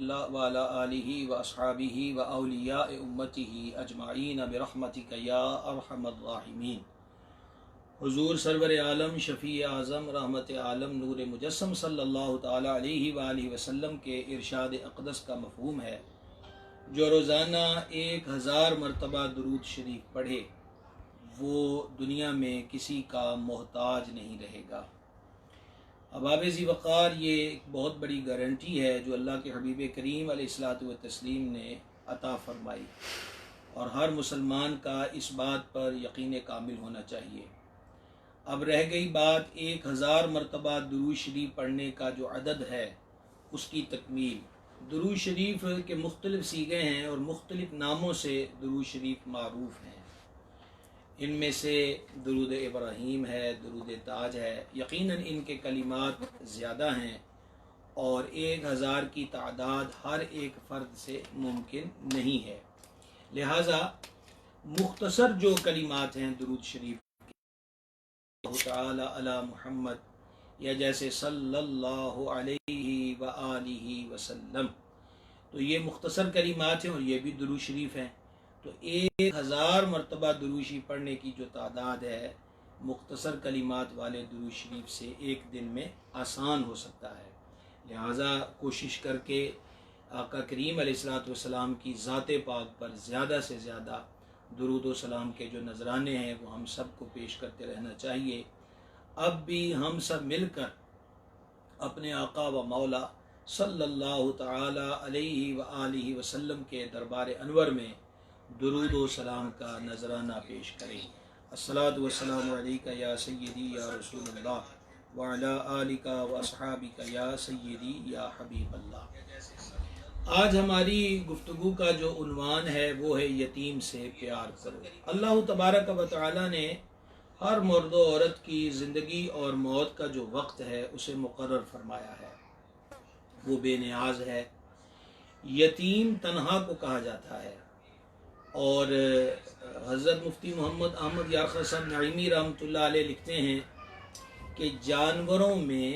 وعلی آلہ و اصحابہ و اولیاء امتہ اجمعین برحمتک یا ارحم الراحمین۔ حضور سرور عالم شفیع اعظم رحمت عالم نور مجسم صلی اللہ تعالی علیہ وآلہ وسلم کے ارشاد اقدس کا مفہوم ہے، جو روزانہ 1000 مرتبہ درود شریف پڑھے وہ دنیا میں کسی کا محتاج نہیں رہے گا۔ احباب ذی وقار، یہ ایک بہت بڑی گارنٹی ہے جو اللہ کے حبیب کریم علیہ الصلاۃ والتسلیم نے عطا فرمائی، اور ہر مسلمان کا اس بات پر یقین کامل ہونا چاہیے۔ اب رہ گئی بات 1000 مرتبہ درود شریف پڑھنے کا جو عدد ہے اس کی تکمیل۔ درود شریف کے مختلف صیغے ہیں اور مختلف ناموں سے درود شریف معروف ہیں۔ ان میں سے درود ابراہیم ہے، درود تاج ہے، یقیناً ان کے کلمات زیادہ ہیں اور 1000 کی تعداد ہر ایک فرد سے ممکن نہیں ہے، لہٰذا مختصر جو کلمات ہیں درود شریف اللہ تعالی علی محمد یا جیسے صلی اللہ علیہ وآلہ وسلم، تو یہ مختصر کلمات ہیں اور یہ بھی درود شریف ہیں۔ تو 1000 مرتبہ درود شریف پڑھنے کی جو تعداد ہے مختصر کلمات والے درود شریف سے ایک دن میں آسان ہو سکتا ہے، لہٰذا کوشش کر کے آقا کریم علیہ الصلاۃ والسلام کی ذات پاک پر زیادہ سے زیادہ درود و سلام کے جو نذرانے ہیں وہ ہم سب کو پیش کرتے رہنا چاہیے۔ اب بھی ہم سب مل کر اپنے آقا و مولا صلی اللہ تعالی علیہ وآلہ وسلم کے دربار انور میں درود و سلام کا نذرانہ پیش کریں۔ الصلاۃ والسلام علیکہ یا سیدی یا رسول اللہ وعلی آلک و اصحابک یا سیدی یا حبیب اللہ۔ آج ہماری گفتگو کا جو عنوان ہے وہ ہے یتیم سے پیار کرو۔ اللہ تبارک و تعالی نے ہر مرد و عورت کی زندگی اور موت کا جو وقت ہے اسے مقرر فرمایا ہے، وہ بے نیاز ہے۔ یتیم تنہا کو کہا جاتا ہے، اور حضرت مفتی محمد احمد یارخا صاحب نعیمی رحمۃ اللہ علیہ لکھتے ہیں کہ جانوروں میں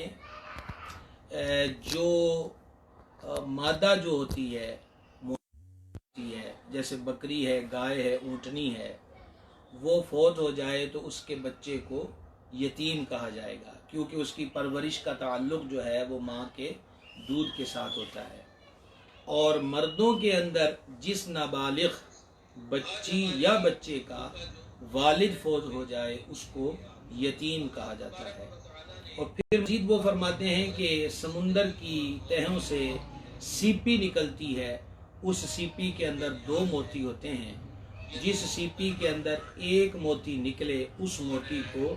جو مادہ جو ہوتی ہے جیسے بکری ہے، گائے ہے، اونٹنی ہے، وہ فوت ہو جائے تو اس کے بچے کو یتیم کہا جائے گا، کیونکہ اس کی پرورش کا تعلق جو ہے وہ ماں کے دودھ کے ساتھ ہوتا ہے۔ اور مردوں کے اندر جس نابالغ بچی یا بچے کا والد فوت ہو جائے اس کو یتیم کہا جاتا ہے۔ اور پھر مزید وہ فرماتے ہیں کہ سمندر کی تہوں سے سیپی نکلتی ہے، اس سیپی کے اندر 2 موتی ہوتے ہیں، جس سیپی کے اندر ایک موتی نکلے اس موتی کو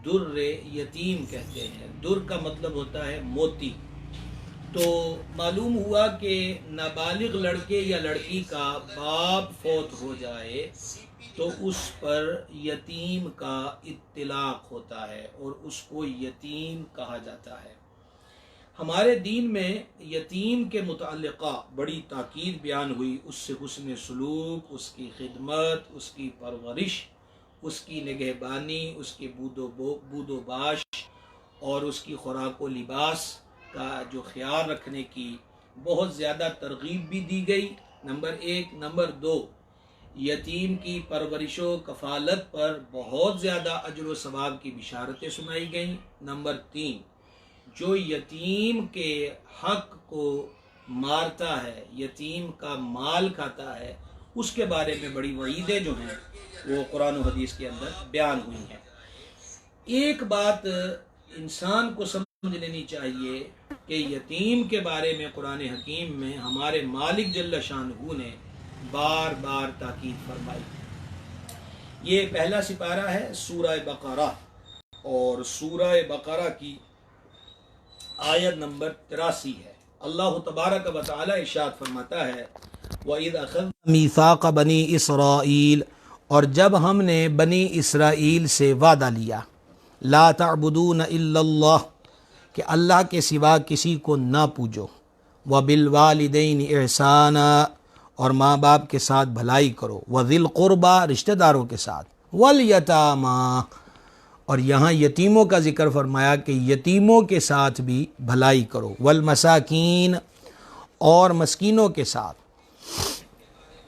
در یتیم کہتے ہیں۔ در کا مطلب ہوتا ہے موتی۔ تو معلوم ہوا کہ نابالغ لڑکے یا لڑکی کا باپ فوت ہو جائے تو اس پر یتیم کا اطلاق ہوتا ہے اور اس کو یتیم کہا جاتا ہے۔ ہمارے دین میں یتیم کے متعلقہ بڑی تاکید بیان ہوئی، اس سے حسن سلوک، اس کی خدمت، اس کی پرورش، اس کی نگہبانی، اس کے بود و باش اور اس کی خوراک و لباس کا جو خیال رکھنے کی بہت زیادہ ترغیب بھی دی گئی، نمبر 1۔ نمبر 2، یتیم کی پرورش و کفالت پر بہت زیادہ اجر و ثواب کی بشارتیں سنائی گئیں۔ نمبر 3، جو یتیم کے حق کو مارتا ہے، یتیم کا مال کھاتا ہے، اس کے بارے میں بڑی وعیدیں جو ہیں وہ قرآن و حدیث کے اندر بیان ہوئی ہیں۔ ایک بات انسان کو سمجھ لینی چاہیے کہ یتیم کے بارے میں قرآن حکیم میں ہمارے مالک جل شانہ نے بار بار تاکید فرمائی۔ یہ پہلا سپارہ ہے سورہ بقرہ، اور سورہ بقرہ کی آیت نمبر 83 ہے۔ اللہ تبارک و تعالی ارشاد فرماتا ہے وَإِذْ أَخَذْنَا مِيثَاقَ بَنِي إِسْرَائِيلَ، اور جب ہم نے بنی اسرائیل سے وعدہ لیا، لا تعبدون الا اللہ، کہ اللہ کے سوا کسی کو نہ پوجو، وبالوالدین احسانا، اور ماں باپ کے ساتھ بھلائی کرو، وذی القربى، رشتہ داروں کے ساتھ، والیتامی، اور یہاں یتیموں کا ذکر فرمایا کہ یتیموں کے ساتھ بھی بھلائی کرو، والمساکین، اور مسکینوں کے ساتھ۔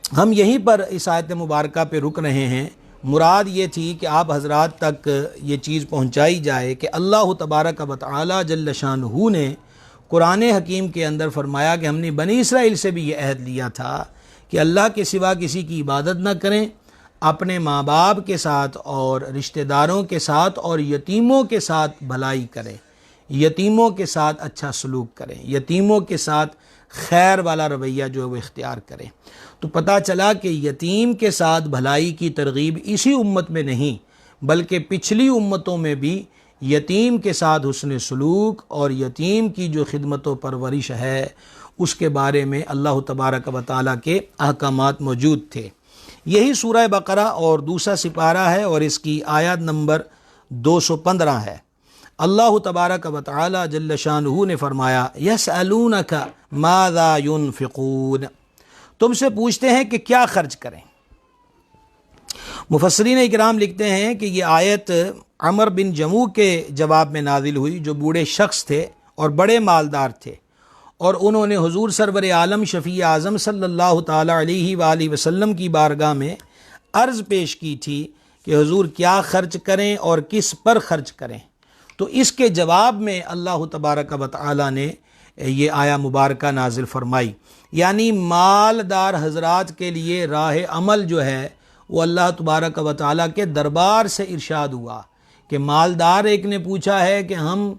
ہم یہیں پر اس آیت مبارکہ پہ رک رہے ہیں۔ مراد یہ تھی کہ آپ حضرات تک یہ چیز پہنچائی جائے کہ اللہ تبارک و تعالی جل شانہ نے قرآن حکیم کے اندر فرمایا کہ ہم نے بنی اسرائیل سے بھی یہ عہد لیا تھا کہ اللہ کے سوا کسی کی عبادت نہ کریں، اپنے ماں باپ کے ساتھ اور رشتہ داروں کے ساتھ اور یتیموں کے ساتھ بھلائی کریں، یتیموں کے ساتھ اچھا سلوک کریں، یتیموں کے ساتھ خیر والا رویہ جو ہے وہ اختیار کریں۔ تو پتہ چلا کہ یتیم کے ساتھ بھلائی کی ترغیب اسی امت میں نہیں بلکہ پچھلی امتوں میں بھی یتیم کے ساتھ حسن سلوک اور یتیم کی جو خدمت و پرورش ہے اس کے بارے میں اللہ تبارک و تعالیٰ کے احکامات موجود تھے۔ یہی سورہ بقرہ اور دوسرا سپارہ ہے اور اس کی آیت نمبر 215 ہے۔ اللہ تبارک و تعالی جل شانہ نے فرمایا یسألونک ماذا ينفقون، تم سے پوچھتے ہیں کہ کیا خرچ کریں۔ مفسرین اکرام لکھتے ہیں کہ یہ آیت عمر بن جموع کے جواب میں نازل ہوئی جو بوڑھے شخص تھے اور بڑے مالدار تھے، اور انہوں نے حضور سرور عالم شفیع اعظم صلی اللہ تعالی علیہ وآلہ وسلم کی بارگاہ میں عرض پیش کی تھی کہ حضور کیا خرچ کریں اور کس پر خرچ کریں۔ تو اس کے جواب میں اللہ تبارک و تعالی نے یہ آیا مبارکہ نازل فرمائی، یعنی مالدار حضرات کے لیے راہ عمل جو ہے وہ اللہ تبارک و تعالی کے دربار سے ارشاد ہوا کہ مالدار ایک نے پوچھا ہے کہ ہم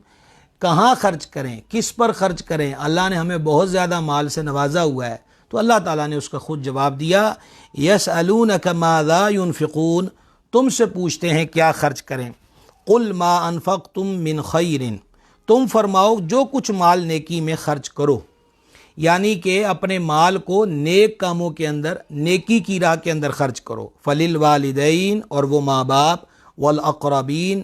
کہاں خرچ کریں، کس پر خرچ کریں، اللہ نے ہمیں بہت زیادہ مال سے نوازا ہوا ہے، تو اللہ تعالیٰ نے اس کا خود جواب دیا یسألونک ماذا ينفقون، تم سے پوچھتے ہیں کیا خرچ کریں۔ قل ما انفقتم من خیر، تم فرماؤ جو کچھ مال نیکی میں خرچ کرو، یعنی کہ اپنے مال کو نیک کاموں کے اندر، نیکی کی راہ کے اندر خرچ کرو۔ فللوالدین، اور وہ ماں باپ، والاقربین،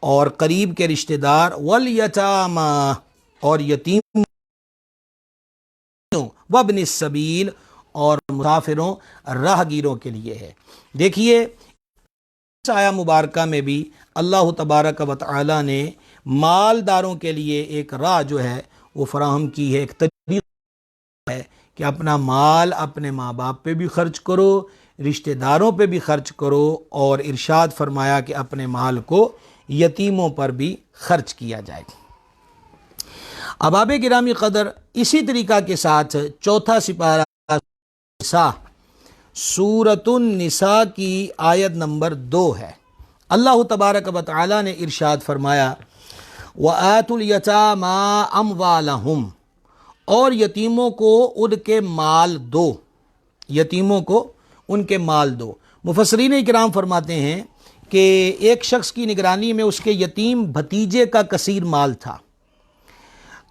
اور قریب کے رشتہ دار، والیتامی، اور یتیم، وابن السبیل، اور مسافروں راہ گیروں کے لیے ہے۔ دیکھیے اس آیہ مبارکہ میں بھی اللہ تبارک و تعالی نے مالداروں کے لیے ایک راہ جو ہے وہ فراہم کی ہے، ایک طریقہ ہے کہ اپنا مال اپنے ماں باپ پہ بھی خرچ کرو، رشتہ داروں پہ بھی خرچ کرو، اور ارشاد فرمایا کہ اپنے مال کو یتیموں پر بھی خرچ کیا جائے۔ احباب گرامی قدر، اسی طریقہ کے ساتھ چوتھا سپارہ سورۃ النساء کی آیت نمبر 2 ہے۔ اللہ تبارک و تعالی نے ارشاد فرمایا وَآتُوا الْيَتَامَىٰ أَمْوَالَهُمْ، اور یتیموں کو ان کے مال دو، یتیموں کو ان کے مال دو۔ مفسرین اکرام فرماتے ہیں کہ ایک شخص کی نگرانی میں اس کے یتیم بھتیجے کا کثیر مال تھا،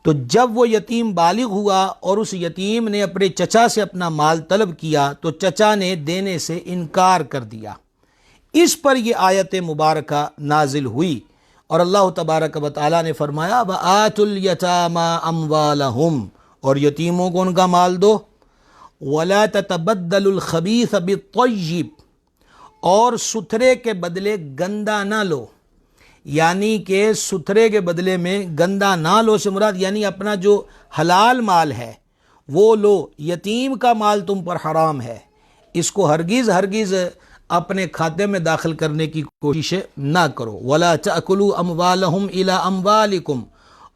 تو جب وہ یتیم بالغ ہوا اور اس یتیم نے اپنے چچا سے اپنا مال طلب کیا تو چچا نے دینے سے انکار کر دیا۔ اس پر یہ آیت مبارکہ نازل ہوئی اور اللہ تبارک و تعالی نے فرمایا وَآتُوا الْيَتَامَىٰ أَمْوَالَهُمْ، اور یتیموں کو ان کا مال دو، وَلَا تَتَبَدَّلُوا الْخَبِيثَ بِالطَّيِّبِ، اور ستھرے کے بدلے گندا نہ لو، یعنی کہ ستھرے کے بدلے میں گندا نہ لو سے مراد یعنی اپنا جو حلال مال ہے وہ لو، یتیم کا مال تم پر حرام ہے، اس کو ہرگز اپنے کھاتے میں داخل کرنے کی کوشش نہ کرو۔ وَلَا تَأْكُلُوا أَمْوَالَهُمْ إِلَىٰ أَمْوَالِكُمْ،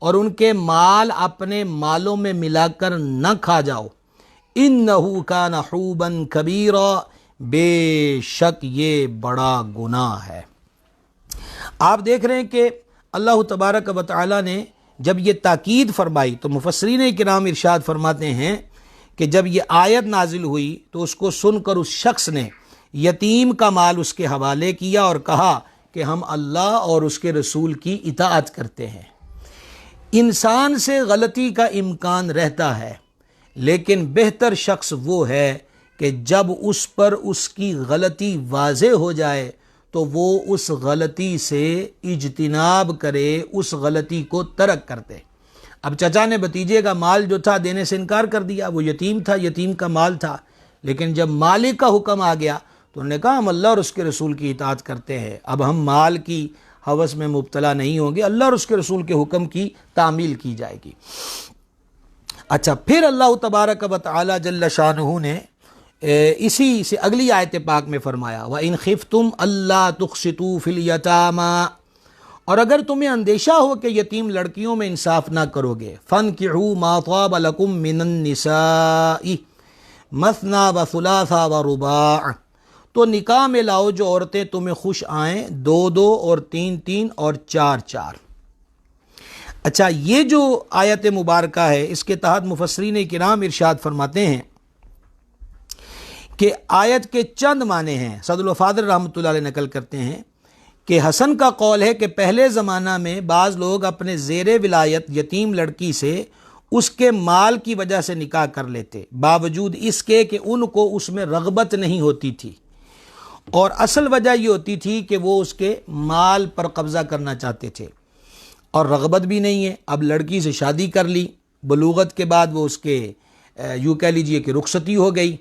اور ان کے مال اپنے مالوں میں ملا کر نہ کھا جاؤ۔ إِنَّهُ كَانَ حُوبًا كَبِيرًا، بے شک یہ بڑا گناہ ہے۔ آپ دیکھ رہے ہیں کہ اللہ تبارک و تعالی نے جب یہ تاکید فرمائی تو مفسرین کرام ارشاد فرماتے ہیں کہ جب یہ آیت نازل ہوئی تو اس کو سن کر اس شخص نے یتیم کا مال اس کے حوالے کیا اور کہا کہ ہم اللہ اور اس کے رسول کی اطاعت کرتے ہیں۔ انسان سے غلطی کا امکان رہتا ہے، لیکن بہتر شخص وہ ہے کہ جب اس پر اس کی غلطی واضح ہو جائے تو وہ اس غلطی سے اجتناب کرے، اس غلطی کو ترک کر دے۔ اب چچا نے بھتیجے کا مال جو تھا دینے سے انکار کر دیا، وہ یتیم تھا، یتیم کا مال تھا، لیکن جب مالک کا حکم آ گیا تو انہوں نے کہا ہم اللہ اور اس کے رسول کی اطاعت کرتے ہیں، اب ہم مال کی ہوس میں مبتلا نہیں ہوں گے، اللہ اور اس کے رسول کے حکم کی تعمیل کی جائے گی۔ اچھا، پھر اللہ تبارک و تعالی جل شانہ نے اسی سے اگلی آیت پاک میں فرمایا وَإِنْ خِفْتُمْ أَلَّا تُقْسِطُوا فِي الْيَتَامَى، اور اگر تمہیں اندیشہ ہو کہ یتیم لڑکیوں میں انصاف نہ کرو گے، فَانْكِحُوا مَا طَابَ لَكُم مِّنَ النِّسَاءِ مَثْنَىٰ وَثُلَاثَ وَرُبَاعَ، تو نکاح میں لاؤ جو عورتیں تمہیں خوش آئیں، 2 اور 3 اور 4۔ اچھا، یہ جو آیت مبارکہ ہے اس کے تحت مفسرین کرام ارشاد فرماتے ہیں کہ آیت کے چند معنی ہیں۔ سعد الفاضل رحمۃ اللہ علیہ نقل کرتے ہیں کہ حسن کا قول ہے کہ پہلے زمانہ میں بعض لوگ اپنے زیر ولایت یتیم لڑکی سے اس کے مال کی وجہ سے نکاح کر لیتے، باوجود اس کے کہ ان کو اس میں رغبت نہیں ہوتی تھی، اور اصل وجہ یہ ہوتی تھی کہ وہ اس کے مال پر قبضہ کرنا چاہتے تھے اور رغبت بھی نہیں ہے۔ اب لڑکی سے شادی کر لی، بلوغت کے بعد وہ اس کے یوں کہہ لیجئے کہ رخصتی ہو گئی،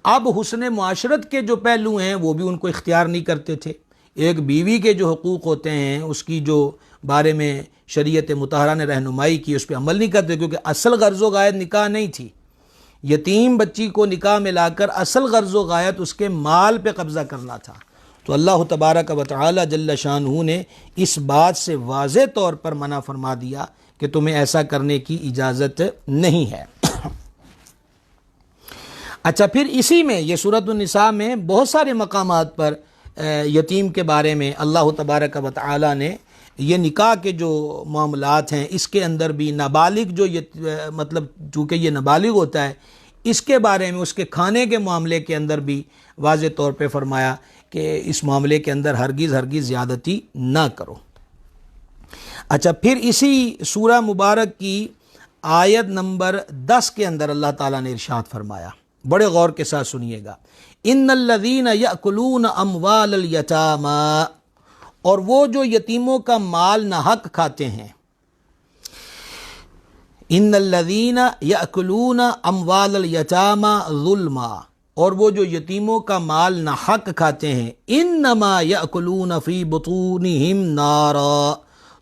اب حسن معاشرت کے جو پہلو ہیں وہ بھی ان کو اختیار نہیں کرتے تھے۔ ایک بیوی کے جو حقوق ہوتے ہیں اس کی جو بارے میں شریعت مطہرہ نے رہنمائی کی اس پہ عمل نہیں کرتے، کیونکہ اصل غرض و غایت نکاح نہیں تھی۔ یتیم بچی کو نکاح میں لا کر اصل غرض و غایت اس کے مال پہ قبضہ کرنا تھا۔ تو اللہ تبارک و تعالی جل شانہ نے اس بات سے واضح طور پر منع فرما دیا کہ تمہیں ایسا کرنے کی اجازت نہیں ہے۔ اچھا، پھر اسی میں یہ سورۃ النساء میں بہت سارے مقامات پر یتیم کے بارے میں اللہ تبارک و تعالی نے یہ نکاح کے جو معاملات ہیں اس کے اندر بھی نابالغ جو مطلب چونکہ یہ نابالغ ہوتا ہے اس کے بارے میں اس کے کھانے کے معاملے کے اندر بھی واضح طور پہ فرمایا کہ اس معاملے کے اندر ہرگز زیادتی نہ کرو۔ اچھا، پھر اسی سورہ مبارک کی آیت نمبر 10 کے اندر اللہ تعالیٰ نے ارشاد فرمایا، بڑے غور کے ساتھ سنیے گا، ان الذین یأکلون اموال الیتامی، اور وہ جو یتیموں کا مال ناحق کھاتے ہیں، ان الذین یأکلون اموال الیتامی ظلما، اور وہ جو یتیموں کا مال ناحق کھاتے ہیں، انما یأکلون فی بطونہم نارا،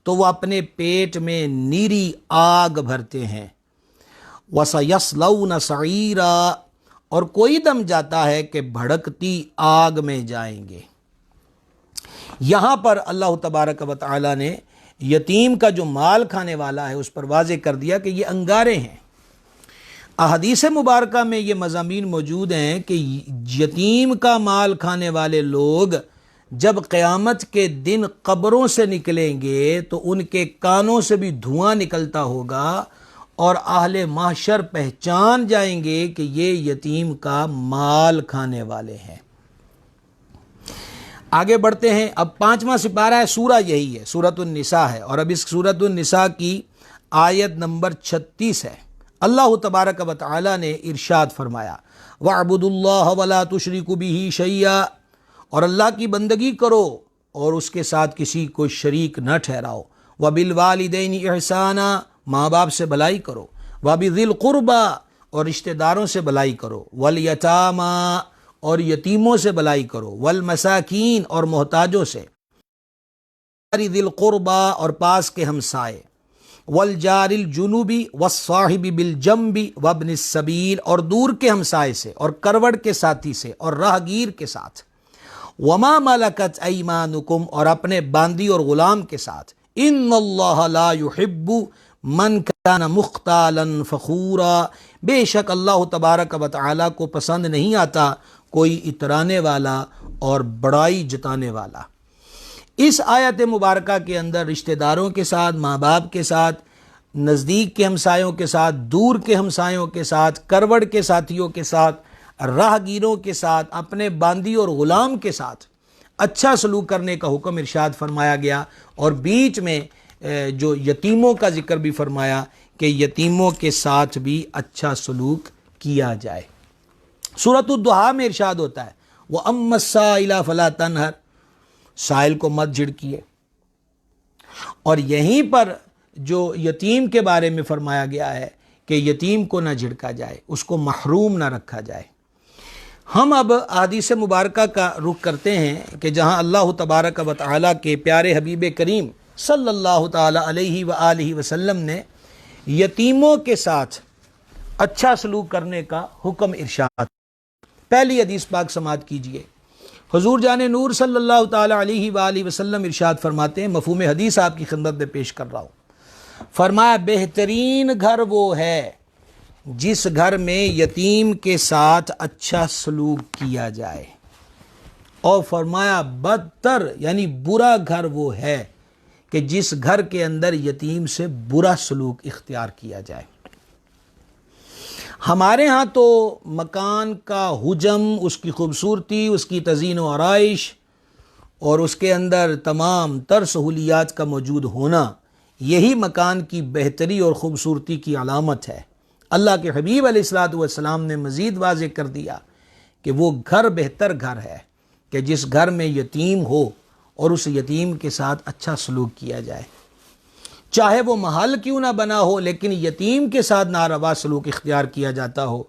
تو وہ اپنے پیٹ میں نیری آگ بھرتے ہیں، وَسَيَصْلَوْنَ سَعِيرًا، اور کوئی دم جاتا ہے کہ بھڑکتی آگ میں جائیں گے۔ یہاں پر اللہ تبارک و تعالی نے یتیم کا جو مال کھانے والا ہے اس پر واضح کر دیا کہ یہ انگارے ہیں۔ احادیث مبارکہ میں یہ مضامین موجود ہیں کہ یتیم کا مال کھانے والے لوگ جب قیامت کے دن قبروں سے نکلیں گے تو ان کے کانوں سے بھی دھواں نکلتا ہوگا، اور اہل محشر پہچان جائیں گے کہ یہ یتیم کا مال کھانے والے ہیں۔ آگے بڑھتے ہیں، اب 5واں سپارہ ہے، سورہ یہی ہے، سورۃ النساء ہے، اور اب اس سورۃ النساء کی آیت نمبر 36 ہے۔ اللہ تبارک و تعالی نے ارشاد فرمایا، وَاعْبُدُوا اللَّهَ وَلَا تُشْرِكُوا بِهِ شَيْئًا، اور اللہ کی بندگی کرو اور اس کے ساتھ کسی کو شریک نہ ٹھہراؤ، وَبِالْوَالِدَيْنِ إِحْسَانًا، ماں باپ سے بھلائی کرو، وَبِذِي الْقُرْبَى، اور رشتہ داروں سے بھلائی کرو، وَالْيَتَامَى، اور یتیموں سے بھلائی کرو، وَالْمَسَاكِينَ، اور محتاجوں سے، ذِي الْقُرْبَى، اور پاس کے ہمسائے، وَالْجَارِ الْجُنُوبِ وَالصَّاحِبِ بِالْجَنبِ وَابْنِ السَّبِيلِ، اور دور کے ہمسائے سے اور کروڑ کے ساتھی سے اور راہگیر کے ساتھ، وَمَا مَلَكَتْ أَيْمَانُكُمْ، اور اپنے باندی اور غلام کے ساتھ، إِنَّ اللَّهَ لَا يُحِبُّ مَنْ كَانَ مُخْتَالًا فَخُورًا، بے شک اللہ تبارک و تعالیٰ کو پسند نہیں آتا کوئی اترانے والا اور بڑائی جتانے والا۔ اس آیت مبارکہ کے اندر رشتہ داروں کے ساتھ، ماں باپ کے ساتھ، نزدیک کے ہمسایوں کے ساتھ، دور کے ہمسایوں کے ساتھ، کروڑ کے ساتھیوں کے ساتھ، راہگیروں کے ساتھ، اپنے باندی اور غلام کے ساتھ اچھا سلوک کرنے کا حکم ارشاد فرمایا گیا، اور بیچ میں جو یتیموں کا ذکر بھی فرمایا کہ یتیموں کے ساتھ بھی اچھا سلوک کیا جائے۔ سورۃ الضحیٰ میں ارشاد ہوتا ہے، وَأَمَّا السَّائِلَ فَلَا تَنْهَرْ، سائل کو مت جھڑکیے، اور یہیں پر جو یتیم کے بارے میں فرمایا گیا ہے کہ یتیم کو نہ جھڑکا جائے، اس کو محروم نہ رکھا جائے۔ ہم اب احادیث مبارکہ کا رخ کرتے ہیں کہ جہاں اللہ تبارک و تعالیٰ کے پیارے حبیب کریم صلی اللہ تعالیٰ علیہ وآلہ وسلم نے یتیموں کے ساتھ اچھا سلوک کرنے کا حکم ارشاد۔ پہلی حدیث پاک سماعت کیجئے۔ حضور جان نور صلی اللہ تعالی علیہ وآلہ وسلم ارشاد فرماتے ہیں، مفہوم حدیث آپ کی خدمت میں پیش کر رہا ہوں۔ فرمایا بہترین گھر وہ ہے جس گھر میں یتیم کے ساتھ اچھا سلوک کیا جائے، اور فرمایا بدتر یعنی برا گھر وہ ہے کہ جس گھر کے اندر یتیم سے برا سلوک اختیار کیا جائے۔ ہمارے ہاں تو مکان کا حجم، اس کی خوبصورتی، اس کی تزئین و آرائش اور اس کے اندر تمام تر سہولیات کا موجود ہونا، یہی مکان کی بہتری اور خوبصورتی کی علامت ہے۔ اللہ کے حبیب علیہ الصلوۃ والسلام نے مزید واضح کر دیا کہ وہ گھر بہتر گھر ہے کہ جس گھر میں یتیم ہو اور اس یتیم کے ساتھ اچھا سلوک کیا جائے، چاہے وہ محل کیوں نہ بنا ہو، لیکن یتیم کے ساتھ ناروا سلوک اختیار کیا جاتا ہو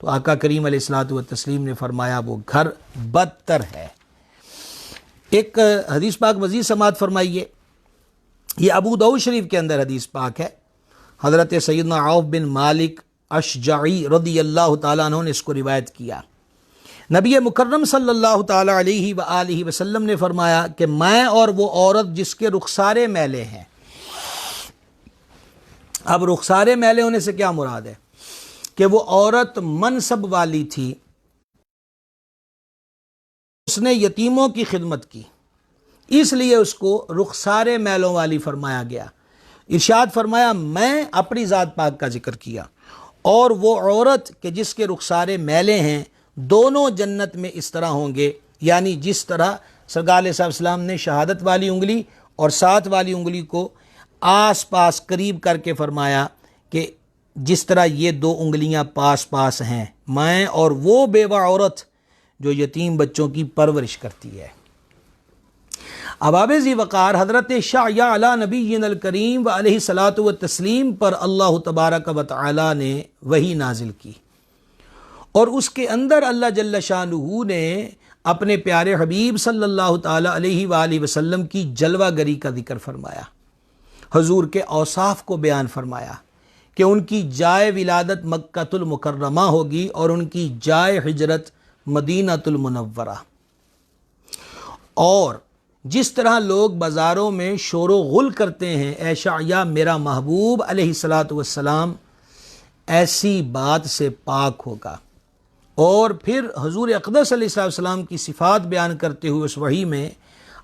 تو آقا کریم علیہ الصلوۃ والتسلیم نے فرمایا وہ گھر بدتر ہے۔ ایک حدیث پاک مزید سماعت فرمائیے، یہ ابو داؤد شریف کے اندر حدیث پاک ہے۔ حضرت سیدنا عوف بن مالک اشجعی رضی اللہ تعالیٰ عنہ نے اس کو روایت کیا۔ نبی مکرم صلی اللہ تعالیٰ علیہ وآلہ وسلم نے فرمایا کہ میں اور وہ عورت جس کے رخسارے میلے ہیں۔ اب رخسارے میلے ہونے سے کیا مراد ہے؟ کہ وہ عورت منصب والی تھی، اس نے یتیموں کی خدمت کی، اس لیے اس کو رخسارے میلوں والی فرمایا گیا۔ ارشاد فرمایا میں اپنی ذات پاک کا ذکر کیا، اور وہ عورت کہ جس کے رخسارے میلے ہیں، دونوں جنت میں اس طرح ہوں گے، یعنی جس طرح سرکار علیہ السلام نے شہادت والی انگلی اور ساتھ والی انگلی کو آس پاس قریب کر کے فرمایا کہ جس طرح یہ دو انگلیاں پاس پاس ہیں، میں اور وہ بیوہ عورت جو یتیم بچوں کی پرورش کرتی ہے۔ اباب ذی وقار حضرت شعیع علی نبینا الکریم و علیہ الصلاۃ والتسلیم پر اللہ تبارک و تعالی نے وحی نازل کی، اور اس کے اندر اللہ جل شانہ نے اپنے پیارے حبیب صلی اللہ تعالی علیہ وآلہ وسلم کی جلوہ گری کا ذکر فرمایا، حضور کے اوصاف کو بیان فرمایا کہ ان کی جائے ولادت مکۃ المکرمہ ہوگی اور ان کی جائے ہجرت مدینہ المنورہ۔ اور جس طرح لوگ بازاروں میں شور و غل کرتے ہیں اے شعیع میرا محبوب علیہ الصلاۃ والسلام ایسی بات سے پاک ہوگا۔ اور پھر حضور اقدس علیہ السلام کی صفات بیان کرتے ہوئے اس وحی میں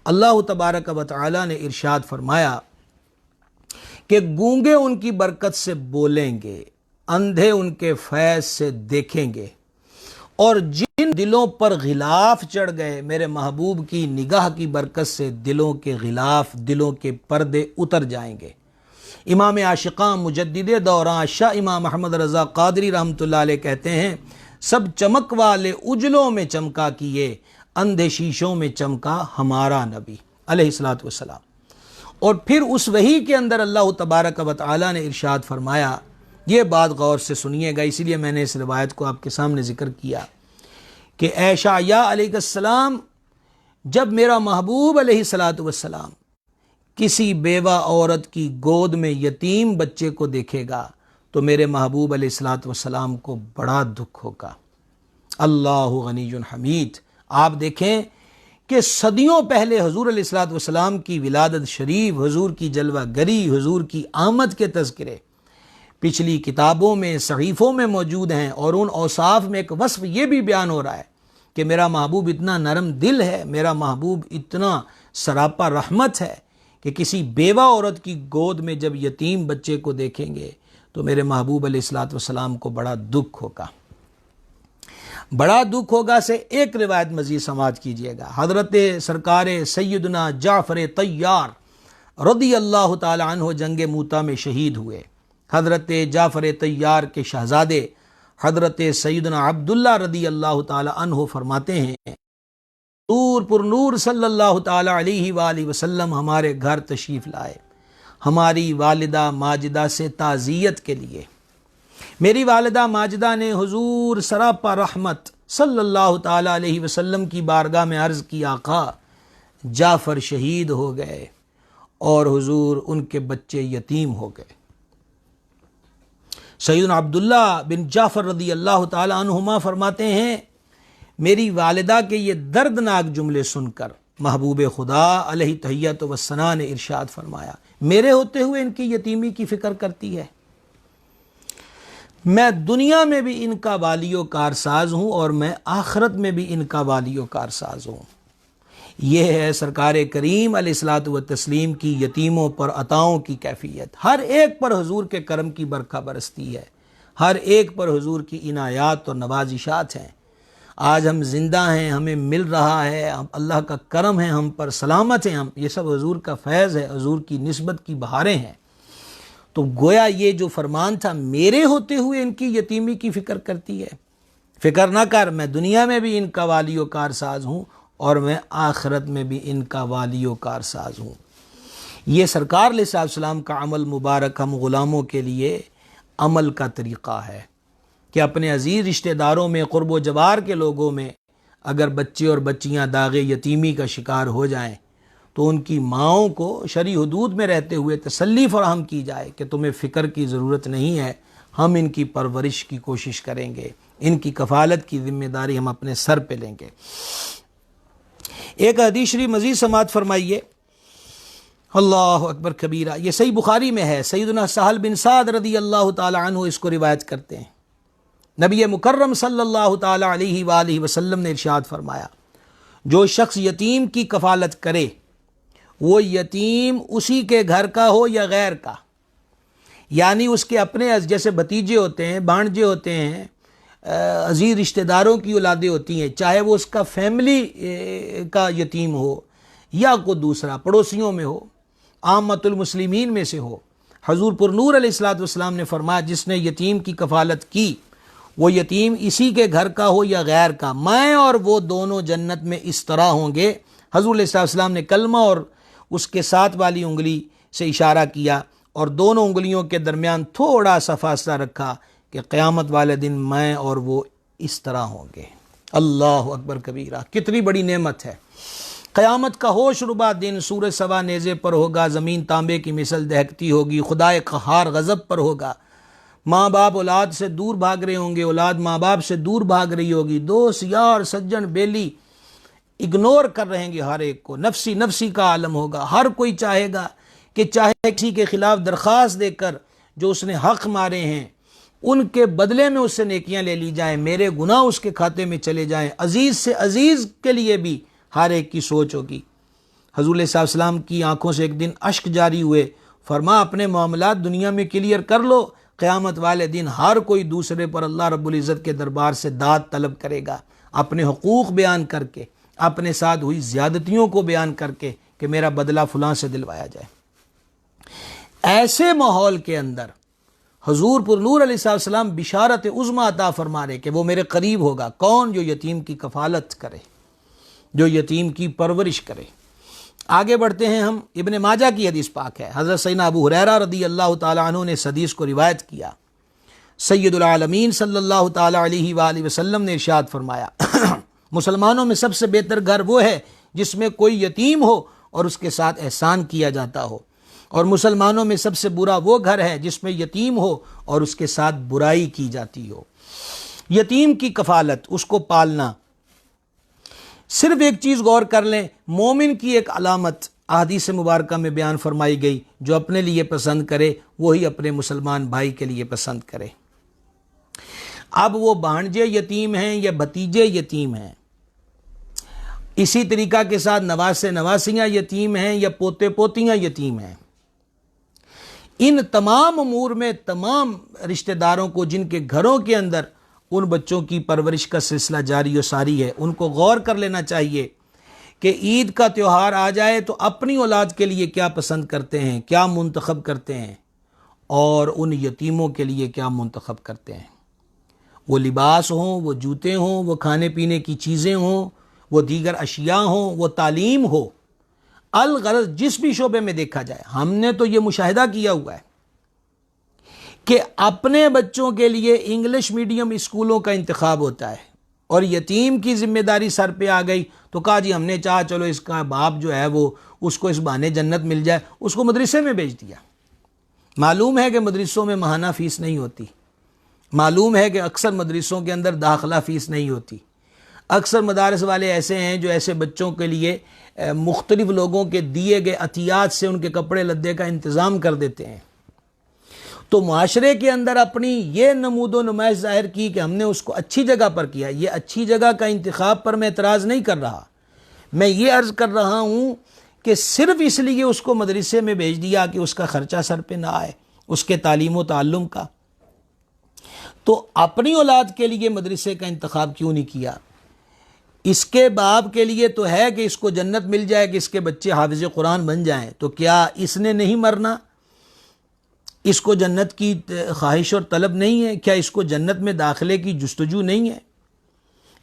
اللہ تبارک و تعالی نے ارشاد فرمایا کہ گونگے ان کی برکت سے بولیں گے، اندھے ان کے فیض سے دیکھیں گے، اور جن دلوں پر غلاف چڑھ گئے میرے محبوب کی نگاہ کی برکت سے دلوں کے غلاف، دلوں کے پردے اتر جائیں گے۔ امام عاشقاں مجدد دوران شاہ امام احمد رضا قادری رحمۃ اللہ علیہ کہتے ہیں سب چمک والے اجلوں میں چمکا کیے، اندھے شیشوں میں چمکا ہمارا نبی علیہ الصلوۃ والسلام۔ اور پھر اس وحی کے اندر اللہ تبارک و تعالی نے ارشاد فرمایا، یہ بات غور سے سنیے گا، اسی لیے میں نے اس روایت کو آپ کے سامنے ذکر کیا کہ اے شعیع علیہ السلام جب میرا محبوب علیہ الصلوۃ والسلام کسی بیوہ عورت کی گود میں یتیم بچے کو دیکھے گا تو میرے محبوب علیہ الصلوۃ والسلام کو بڑا دکھ ہوگا۔ اللہ غنی حمید۔ آپ دیکھیں کہ صدیوں پہلے حضور علیہ الصلوۃ والسلام کی ولادت شریف، حضور کی جلوہ گری، حضور کی آمد کے تذکرے پچھلی کتابوں میں صحیفوں میں موجود ہیں، اور ان اوصاف میں ایک وصف یہ بھی بیان ہو رہا ہے کہ میرا محبوب اتنا نرم دل ہے، میرا محبوب اتنا سراپا رحمت ہے کہ کسی بیوہ عورت کی گود میں جب یتیم بچے کو دیکھیں گے تو میرے محبوب علیہ الصلوۃ والسلام کو بڑا دکھ ہوگا۔ بڑا دکھ ہوگا سے ایک روایت مزید سماعت کیجئے گا۔ حضرت سرکار سیدنا جعفر طیار رضی اللہ تعالی عنہ جنگ موتا میں شہید ہوئے۔ حضرت جعفر طیار کے شہزادے حضرت سیدنا عبداللہ رضی اللہ تعالی عنہ فرماتے ہیں نور پر نور صلی اللہ تعالی علیہ وآلہ وسلم ہمارے گھر تشریف لائے ہماری والدہ ماجدہ سے تعزیت کے لیے۔ میری والدہ ماجدہ نے حضور سراپا رحمت صلی اللہ تعالی علیہ وسلم کی بارگاہ میں عرض کی آقا جعفر شہید ہو گئے اور حضور ان کے بچے یتیم ہو گئے۔ سیدنا عبداللہ بن جعفر رضی اللہ تعالی عنہما فرماتے ہیں میری والدہ کے یہ دردناک جملے سن کر محبوب خدا علیہ تحیۃ و ثنا نے ارشاد فرمایا میرے ہوتے ہوئے ان کی یتیمی کی فکر کرتی ہے، میں دنیا میں بھی ان کا والی و کارساز ہوں اور میں آخرت میں بھی ان کا والی و کارساز ہوں۔ یہ ہے سرکار کریم علیہ الصلاۃ والتسلیم کی یتیموں پر عطاؤں کی کیفیت۔ ہر ایک پر حضور کے کرم کی برکھا برستی ہے، ہر ایک پر حضور کی عنایات اور نوازشات ہیں۔ آج ہم زندہ ہیں، ہمیں مل رہا ہے، اللہ کا کرم ہے، ہم پر سلامت ہیں، ہم یہ سب حضور کا فیض ہے، حضور کی نسبت کی بہاریں ہیں۔ تو گویا یہ جو فرمان تھا میرے ہوتے ہوئے ان کی یتیمی کی فکر کرتی ہے، فکر نہ کر، میں دنیا میں بھی ان کا والی و کارساز ہوں اور میں آخرت میں بھی ان کا والی و کارساز ہوں۔ یہ سرکار علیہ السلام کا عمل مبارک ہم غلاموں کے لیے عمل کا طریقہ ہے کہ اپنے عزیز رشتہ داروں میں، قرب و جوار کے لوگوں میں اگر بچے اور بچیاں داغ یتیمی کا شکار ہو جائیں تو ان کی ماؤں کو شرعی حدود میں رہتے ہوئے تسلی فراہم کی جائے کہ تمہیں فکر کی ضرورت نہیں ہے، ہم ان کی پرورش کی کوشش کریں گے، ان کی کفالت کی ذمہ داری ہم اپنے سر پہ لیں گے۔ ایک حدیث شریف مزید سماعت فرمائیے، اللہ اکبر کبیرہ، یہ صحیح بخاری میں ہے، سیدنا سہل بن سعد رضی اللہ تعالی عنہ اس کو روایت کرتے ہیں۔ نبی مکرم صلی اللہ تعالی علیہ وآلہ وسلم نے ارشاد فرمایا جو شخص یتیم کی کفالت کرے وہ یتیم اسی کے گھر کا ہو یا غیر کا، یعنی اس کے اپنے جیسے بھتیجے ہوتے ہیں، بھانجے ہوتے ہیں، عزیز رشتہ داروں کی اولادیں ہوتی ہیں، چاہے وہ اس کا فیملی کا یتیم ہو یا کوئی دوسرا پڑوسیوں میں ہو، عامت المسلمین میں سے ہو، حضور پر نور علیہ الصلوۃ والسلام نے فرمایا جس نے یتیم کی کفالت کی وہ یتیم اسی کے گھر کا ہو یا غیر کا، میں اور وہ دونوں جنت میں اس طرح ہوں گے۔ حضور علیہ الصلوۃ والسلام نے کلمہ اور اس کے ساتھ والی انگلی سے اشارہ کیا اور دونوں انگلیوں کے درمیان تھوڑا سا فاصلہ رکھا کہ قیامت والے دن میں اور وہ اس طرح ہوں گے۔ اللہ اکبر کبیرہ، کتنی بڑی نعمت ہے۔ قیامت کا ہوش ربا دن، سورج سوا نیزے پر ہوگا، زمین تانبے کی مثل دہکتی ہوگی، خدائے قہار غضب پر ہوگا، ماں باپ اولاد سے دور بھاگ رہے ہوں گے، اولاد ماں باپ سے دور بھاگ رہی ہوگی، دوست یار سجن بیلی اگنور کر رہیں گے ہر ایک کو، نفسی نفسی کا عالم ہوگا، ہر کوئی چاہے گا کہ چاہے کسی کے خلاف درخواست دے کر جو اس نے حق مارے ہیں ان کے بدلے میں اس سے نیکیاں لے لی جائیں، میرے گناہ اس کے کھاتے میں چلے جائیں، عزیز سے عزیز کے لیے بھی ہر ایک کی سوچ ہوگی۔ حضور علیہ السلام کی آنکھوں سے ایک دن اشک جاری ہوئے، فرما اپنے معاملات دنیا میں کلیئر کر لو، قیامت والے دن ہر کوئی دوسرے پر اللہ رب العزت کے دربار سے داد طلب کرے گا، اپنے حقوق بیان کر کے، اپنے ساتھ ہوئی زیادتیوں کو بیان کر کے کہ میرا بدلہ فلاں سے دلوایا جائے۔ ایسے ماحول کے اندر حضور پر نور علیہ السلام بشارت عظمیٰ عطا فرما رہے کہ وہ میرے قریب ہوگا، کون؟ جو یتیم کی کفالت کرے، جو یتیم کی پرورش کرے۔ آگے بڑھتے ہیں ہم، ابن ماجہ کی حدیث پاک ہے، حضرت سیدنا ابو ہریرہ رضی اللہ تعالی عنہ نے اس حدیث کو روایت کیا۔ سید العالمین صلی اللہ تعالی علیہ وآلہ وسلم نے ارشاد فرمایا مسلمانوں میں سب سے بہتر گھر وہ ہے جس میں کوئی یتیم ہو اور اس کے ساتھ احسان کیا جاتا ہو، اور مسلمانوں میں سب سے برا وہ گھر ہے جس میں یتیم ہو اور اس کے ساتھ برائی کی جاتی ہو۔ یتیم کی کفالت، اس کو پالنا، صرف ایک چیز غور کر لیں، مومن کی ایک علامت احادیث مبارکہ میں بیان فرمائی گئی، جو اپنے لیے پسند کرے وہی اپنے مسلمان بھائی کے لیے پسند کرے۔ اب وہ بھانجے یتیم ہیں یا بھتیجے یتیم ہیں، اسی طریقہ کے ساتھ نواسے نواسیاں یتیم ہیں یا پوتے پوتیاں یتیم ہیں، ان تمام امور میں تمام رشتہ داروں کو جن کے گھروں کے اندر ان بچوں کی پرورش کا سلسلہ جاری و ساری ہے، ان کو غور کر لینا چاہیے کہ عید کا تیوہار آ جائے تو اپنی اولاد کے لیے کیا پسند کرتے ہیں، کیا منتخب کرتے ہیں، اور ان یتیموں کے لیے کیا منتخب کرتے ہیں۔ وہ لباس ہوں، وہ جوتے ہوں، وہ کھانے پینے کی چیزیں ہوں، وہ دیگر اشیاء ہوں، وہ تعلیم ہو، الغرض جس بھی شعبے میں دیکھا جائے، ہم نے تو یہ مشاہدہ کیا ہوا ہے کہ اپنے بچوں کے لیے انگلش میڈیم اسکولوں کا انتخاب ہوتا ہے، اور یتیم کی ذمہ داری سر پہ آ گئی تو کہا جی ہم نے چاہا چلو اس کا باپ جو ہے وہ اس کو اس بہانے جنت مل جائے، اس کو مدرسے میں بھیج دیا۔ معلوم ہے کہ مدرسوں میں ماہانہ فیس نہیں ہوتی، معلوم ہے کہ اکثر مدرسوں کے اندر داخلہ فیس نہیں ہوتی. اکثر مدارس والے ایسے ہیں جو ایسے بچوں کے لیے مختلف لوگوں کے دیے گئے عطیات سے ان کے کپڑے لدے کا انتظام کر دیتے ہیں. تو معاشرے کے اندر اپنی یہ نمود و نمائش ظاہر کی کہ ہم نے اس کو اچھی جگہ پر کیا. یہ اچھی جگہ کا انتخاب پر میں اعتراض نہیں کر رہا، میں یہ عرض کر رہا ہوں کہ صرف اس لیے اس کو مدرسے میں بھیج دیا کہ اس کا خرچہ سر پہ نہ آئے اس کے تعلیم و تعلم کا، تو اپنی اولاد کے لیے مدرسے کا انتخاب کیوں نہیں کیا؟ اس کے باپ کے لیے تو ہے کہ اس کو جنت مل جائے، کہ اس کے بچے حافظ قرآن بن جائیں، تو کیا اس نے نہیں مرنا؟ اس کو جنت کی خواہش اور طلب نہیں ہے؟ کیا اس کو جنت میں داخلے کی جستجو نہیں ہے؟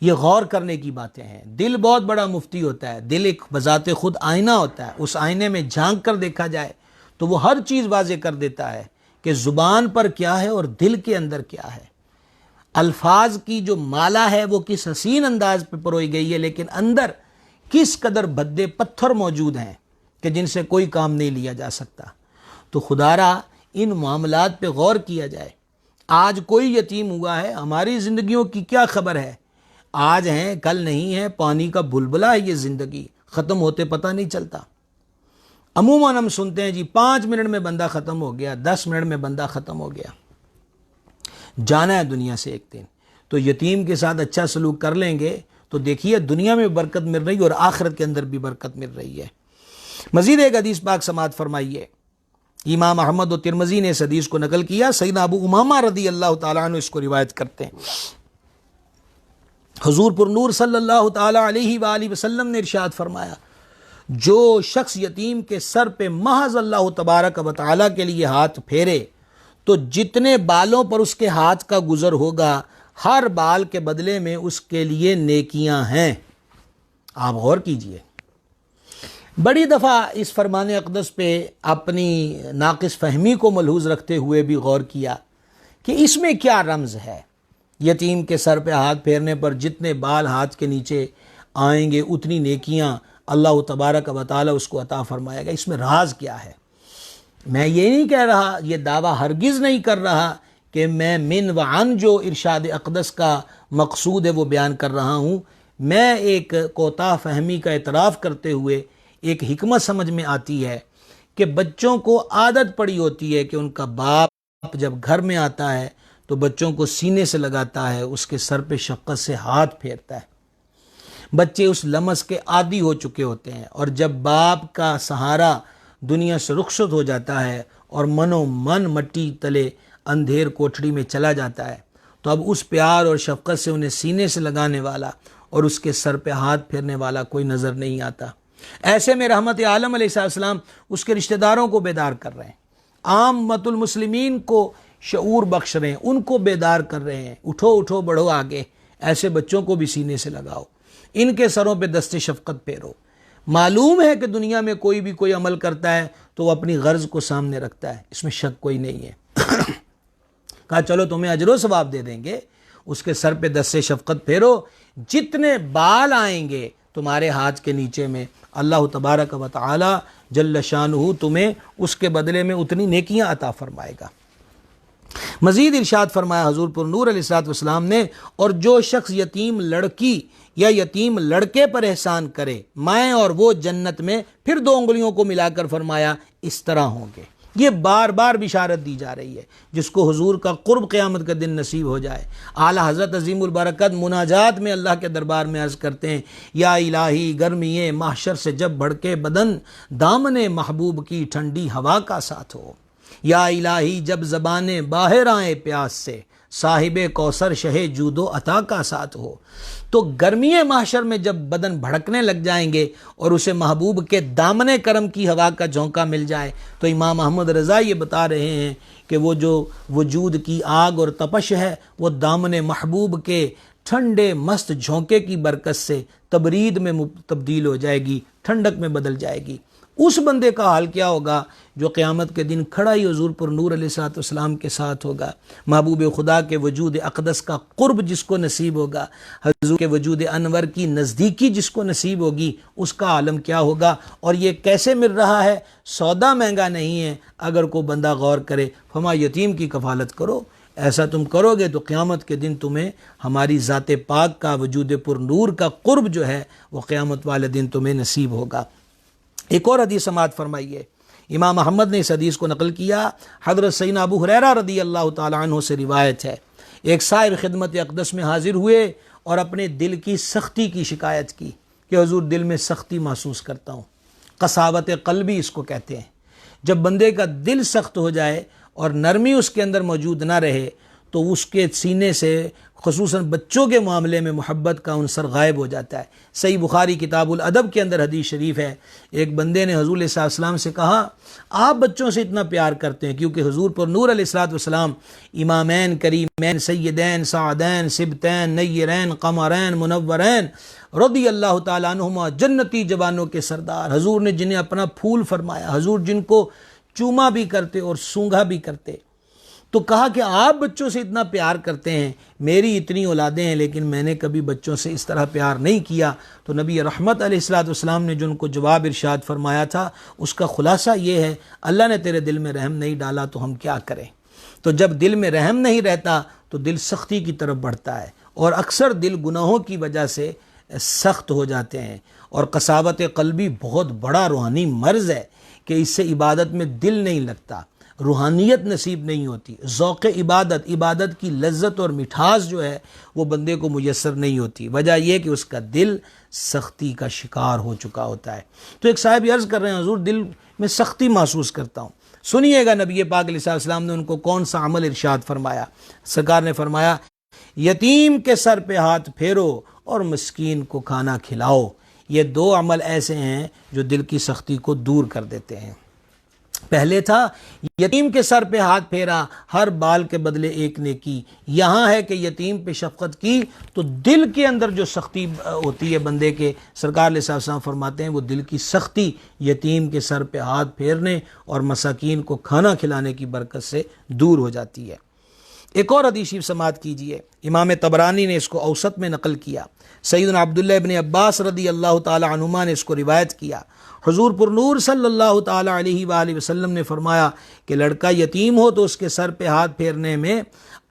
یہ غور کرنے کی باتیں ہیں. دل بہت بڑا مفتی ہوتا ہے. دل ایک بذات خود آئینہ ہوتا ہے. اس آئینے میں جھانک کر دیکھا جائے تو وہ ہر چیز واضح کر دیتا ہے کہ زبان پر کیا ہے اور دل کے اندر کیا ہے. الفاظ کی جو مالا ہے وہ کس حسین انداز پہ پروئی گئی ہے، لیکن اندر کس قدر بھدے پتھر موجود ہیں کہ جن سے کوئی کام نہیں لیا جا سکتا. تو خدا را ان معاملات پہ غور کیا جائے. آج کوئی یتیم ہوا ہے، ہماری زندگیوں کی کیا خبر ہے؟ آج ہیں کل نہیں ہے، پانی کا بلبلہ ہے یہ زندگی، ختم ہوتے پتہ نہیں چلتا. عموماً ہم سنتے ہیں جی 5 منٹ میں بندہ ختم ہو گیا، 10 منٹ میں بندہ ختم ہو گیا، جانا ہے دنیا سے ایک دن. تو یتیم کے ساتھ اچھا سلوک کر لیں گے تو دیکھیے دنیا میں برکت مل رہی ہے اور آخرت کے اندر بھی برکت مل رہی ہے. مزید ایک حدیث پاک سماعت فرمائیے. امام احمد و ترمذی نے اس حدیث کو نقل کیا. سیدنا ابو امامہ رضی اللہ تعالیٰ عنہ اس کو روایت کرتے ہیں. حضور پر نور صلی اللہ تعالیٰ علیہ وآلہ وسلم نے ارشاد فرمایا، جو شخص یتیم کے سر پہ محض اللہ تبارک و تعالیٰ کے لیے ہاتھ پھیرے تو جتنے بالوں پر اس کے ہاتھ کا گزر ہوگا ہر بال کے بدلے میں اس کے لیے نیکیاں ہیں. آپ غور کیجئے. بڑی دفعہ اس فرمان اقدس پہ اپنی ناقص فہمی کو ملحوظ رکھتے ہوئے بھی غور کیا کہ اس میں کیا رمز ہے. یتیم کے سر پہ ہاتھ پھیرنے پر جتنے بال ہاتھ کے نیچے آئیں گے اتنی نیکیاں اللہ تبارک و تعالیٰ اس کو عطا فرمائے گا. اس میں راز کیا ہے؟ میں یہ نہیں کہہ رہا، یہ دعویٰ ہرگز نہیں کر رہا کہ میں من و عن جو ارشاد اقدس کا مقصود ہے وہ بیان کر رہا ہوں. میں ایک کوتاہ فہمی کا اعتراف کرتے ہوئے ایک حکمت سمجھ میں آتی ہے کہ بچوں کو عادت پڑی ہوتی ہے کہ ان کا باپ جب گھر میں آتا ہے تو بچوں کو سینے سے لگاتا ہے، اس کے سر پہ شفقت سے ہاتھ پھیرتا ہے. بچے اس لمس کے عادی ہو چکے ہوتے ہیں، اور جب باپ کا سہارا دنیا سے رخصت ہو جاتا ہے اور منو من مٹی تلے اندھیر کوٹھڑی میں چلا جاتا ہے تو اب اس پیار اور شفقت سے انہیں سینے سے لگانے والا اور اس کے سر پہ ہاتھ پھیرنے والا کوئی نظر نہیں آتا. ایسے میں رحمت عالم علیہ السلام اس کے رشتہ داروں کو بیدار کر رہے ہیں، عامت المسلمین کو شعور بخش رہے ہیں، ان کو بیدار کر رہے ہیں. اٹھو اٹھو بڑھو آگے، ایسے بچوں کو بھی سینے سے لگاؤ، ان کے سروں پہ دست شفقت پھیرو. معلوم ہے کہ دنیا میں کوئی بھی کوئی عمل کرتا ہے تو وہ اپنی غرض کو سامنے رکھتا ہے، اس میں شک کوئی نہیں ہے. کہا چلو تمہیں اجر و ثواب دے دیں گے، اس کے سر پہ دست شفقت پھیرو، جتنے بال آئیں گے تمہارے ہاتھ کے نیچے میں اللہ تبارک و تعالی جل شانہ تمہیں اس کے بدلے میں اتنی نیکیاں عطا فرمائے گا. مزید ارشاد فرمایا حضور پر نور علیہ الصلوۃ والسلام نے، اور جو شخص یتیم لڑکی یا یتیم لڑکے پر احسان کرے میں اور وہ جنت میں، پھر 2 انگلیوں کو ملا کر فرمایا اس طرح ہوں گے. یہ بار بار بشارت دی جا رہی ہے. جس کو حضور کا قرب قیامت کا دن نصیب ہو جائے. اعلیٰ حضرت عظیم البرکت مناجات میں اللہ کے دربار میں عرض کرتے ہیں، یا الہی گرمی محشر سے جب بھڑکے بدن، دامن محبوب کی ٹھنڈی ہوا کا ساتھ ہو. یا الہی جب زبانیں باہر آئیں پیاس سے، صاحب کوثر شہ جود و عطا کا ساتھ ہو. تو گرمی محشر میں جب بدن بھڑکنے لگ جائیں گے اور اسے محبوب کے دامن کرم کی ہوا کا جھونکا مل جائے تو امام احمد رضا یہ بتا رہے ہیں کہ وہ جو وجود کی آگ اور تپش ہے وہ دامن محبوب کے ٹھنڈے مست جھونکے کی برکت سے تبرید میں تبدیل ہو جائے گی، ٹھنڈک میں بدل جائے گی. اس بندے کا حال کیا ہوگا جو قیامت کے دن کھڑا ہی حضور پر نور علیہ الصلوۃ والسلام کے ساتھ ہوگا. محبوب خدا کے وجود اقدس کا قرب جس کو نصیب ہوگا، حضور کے وجود انور کی نزدیکی جس کو نصیب ہوگی، اس کا عالم کیا ہوگا. اور یہ کیسے مل رہا ہے؟ سودا مہنگا نہیں ہے. اگر کوئی بندہ غور کرے، فما یتیم کی کفالت کرو، ایسا تم کرو گے تو قیامت کے دن تمہیں ہماری ذات پاک کا وجود پر نور کا قرب جو ہے وہ قیامت والے دن تمہیں نصیب ہوگا۔ ایک اور حدیث سماعت فرمائیے، امام احمد نے اس حدیث کو نقل کیا، حضرت سیدنا ابو ہریرہ رضی اللہ تعالیٰ عنہ سے روایت ہے، ایک سائر خدمت اقدس میں حاضر ہوئے اور اپنے دل کی سختی کی شکایت کی کہ حضور دل میں سختی محسوس کرتا ہوں۔ قساوت قلبی اس کو کہتے ہیں۔ جب بندے کا دل سخت ہو جائے اور نرمی اس کے اندر موجود نہ رہے تو اس کے سینے سے خصوصاً بچوں کے معاملے میں محبت کا عنصر غائب ہو جاتا ہے۔ صحیح بخاری کتاب الادب کے اندر حدیث شریف ہے، ایک بندے نے حضور صلی اللہ علیہ وسلم سے کہا آپ بچوں سے اتنا پیار کرتے ہیں، کیونکہ حضور پر نور علیہ السلام امامین کریمین سیدین سعدین سبتین نیرین قمرین منورین رضی اللہ تعالیٰ عنہما جنتی جوانوں کے سردار، حضور نے جنہیں اپنا پھول فرمایا، حضور جن کو چوما بھی کرتے اور سونگھا بھی کرتے، تو کہا کہ آپ بچوں سے اتنا پیار کرتے ہیں، میری اتنی اولادیں ہیں لیکن میں نے کبھی بچوں سے اس طرح پیار نہیں کیا۔ تو نبی رحمت علیہ السلام نے جو ان کو جواب ارشاد فرمایا تھا اس کا خلاصہ یہ ہے، اللہ نے تیرے دل میں رحم نہیں ڈالا تو ہم کیا کریں؟ تو جب دل میں رحم نہیں رہتا تو دل سختی کی طرف بڑھتا ہے، اور اکثر دل گناہوں کی وجہ سے سخت ہو جاتے ہیں، اور قساوت قلبی بہت بڑا روحانی مرض ہے کہ اس سے عبادت میں دل نہیں لگتا، روحانیت نصیب نہیں ہوتی، ذوق عبادت کی لذت اور مٹھاس جو ہے وہ بندے کو میسر نہیں ہوتی، وجہ یہ کہ اس کا دل سختی کا شکار ہو چکا ہوتا ہے۔ تو ایک صاحب عرض کر رہے ہیں حضور دل میں سختی محسوس کرتا ہوں۔ سنیے گا نبی پاک علیہ السلام نے ان کو کون سا عمل ارشاد فرمایا۔ سرکار نے فرمایا یتیم کے سر پہ ہاتھ پھیرو اور مسکین کو کھانا کھلاؤ، یہ دو عمل ایسے ہیں جو دل کی سختی کو دور کر دیتے ہیں۔ پہلے تھا یتیم کے سر پہ ہاتھ پھیرا، ہر بال کے بدلے ایک نیکی، یہاں ہے کہ یتیم پہ شفقت کی تو دل کے اندر جو سختی ہوتی ہے بندے کے، سرکار علیہ السلام فرماتے ہیں وہ دل کی سختی یتیم کے سر پہ ہاتھ پھیرنے اور مساکین کو کھانا کھلانے کی برکت سے دور ہو جاتی ہے۔ ایک اور حدیث شریف سماعت کیجیے، امام طبرانی نے اس کو اوسط میں نقل کیا، سیدنا عبداللہ ابن عباس رضی اللہ تعالی عنہما نے اس کو روایت کیا، حضور پر نور صلی اللہ تعالی علیہ وآلہ وسلم نے فرمایا کہ لڑکا یتیم ہو تو اس کے سر پہ ہاتھ پھیرنے میں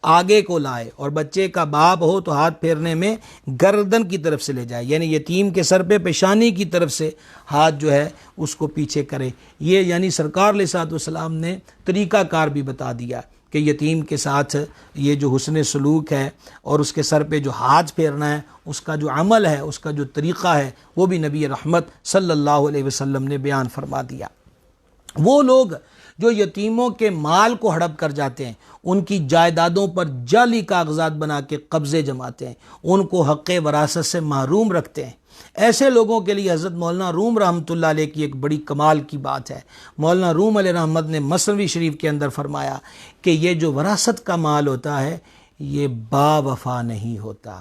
آگے کو لائے، اور بچے کا باپ ہو تو ہاتھ پھیرنے میں گردن کی طرف سے لے جائے، یعنی یتیم کے سر پہ پیشانی کی طرف سے ہاتھ جو ہے اس کو پیچھے کرے۔ یہ یعنی سرکار علیہ السلام نے طریقہ کار بھی بتا دیا کہ یتیم کے ساتھ یہ جو حسن سلوک ہے اور اس کے سر پہ جو ہاتھ پھیرنا ہے، اس کا جو عمل ہے، اس کا جو طریقہ ہے، وہ بھی نبی رحمت صلی اللہ علیہ وسلم نے بیان فرما دیا۔ وہ لوگ جو یتیموں کے مال کو ہڑپ کر جاتے ہیں، ان کی جائیدادوں پر جعلی کاغذات بنا کے قبضے جماتے ہیں، ان کو حق وراثت سے محروم رکھتے ہیں، ایسے لوگوں کے لیے حضرت مولانا روم رحمۃ اللہ علیہ کی ایک بڑی کمال کی بات ہے۔ مولانا روم علیہ رحمت نے مثنوی شریف کے اندر فرمایا کہ یہ جو وراثت کا مال ہوتا ہے یہ با وفا نہیں ہوتا۔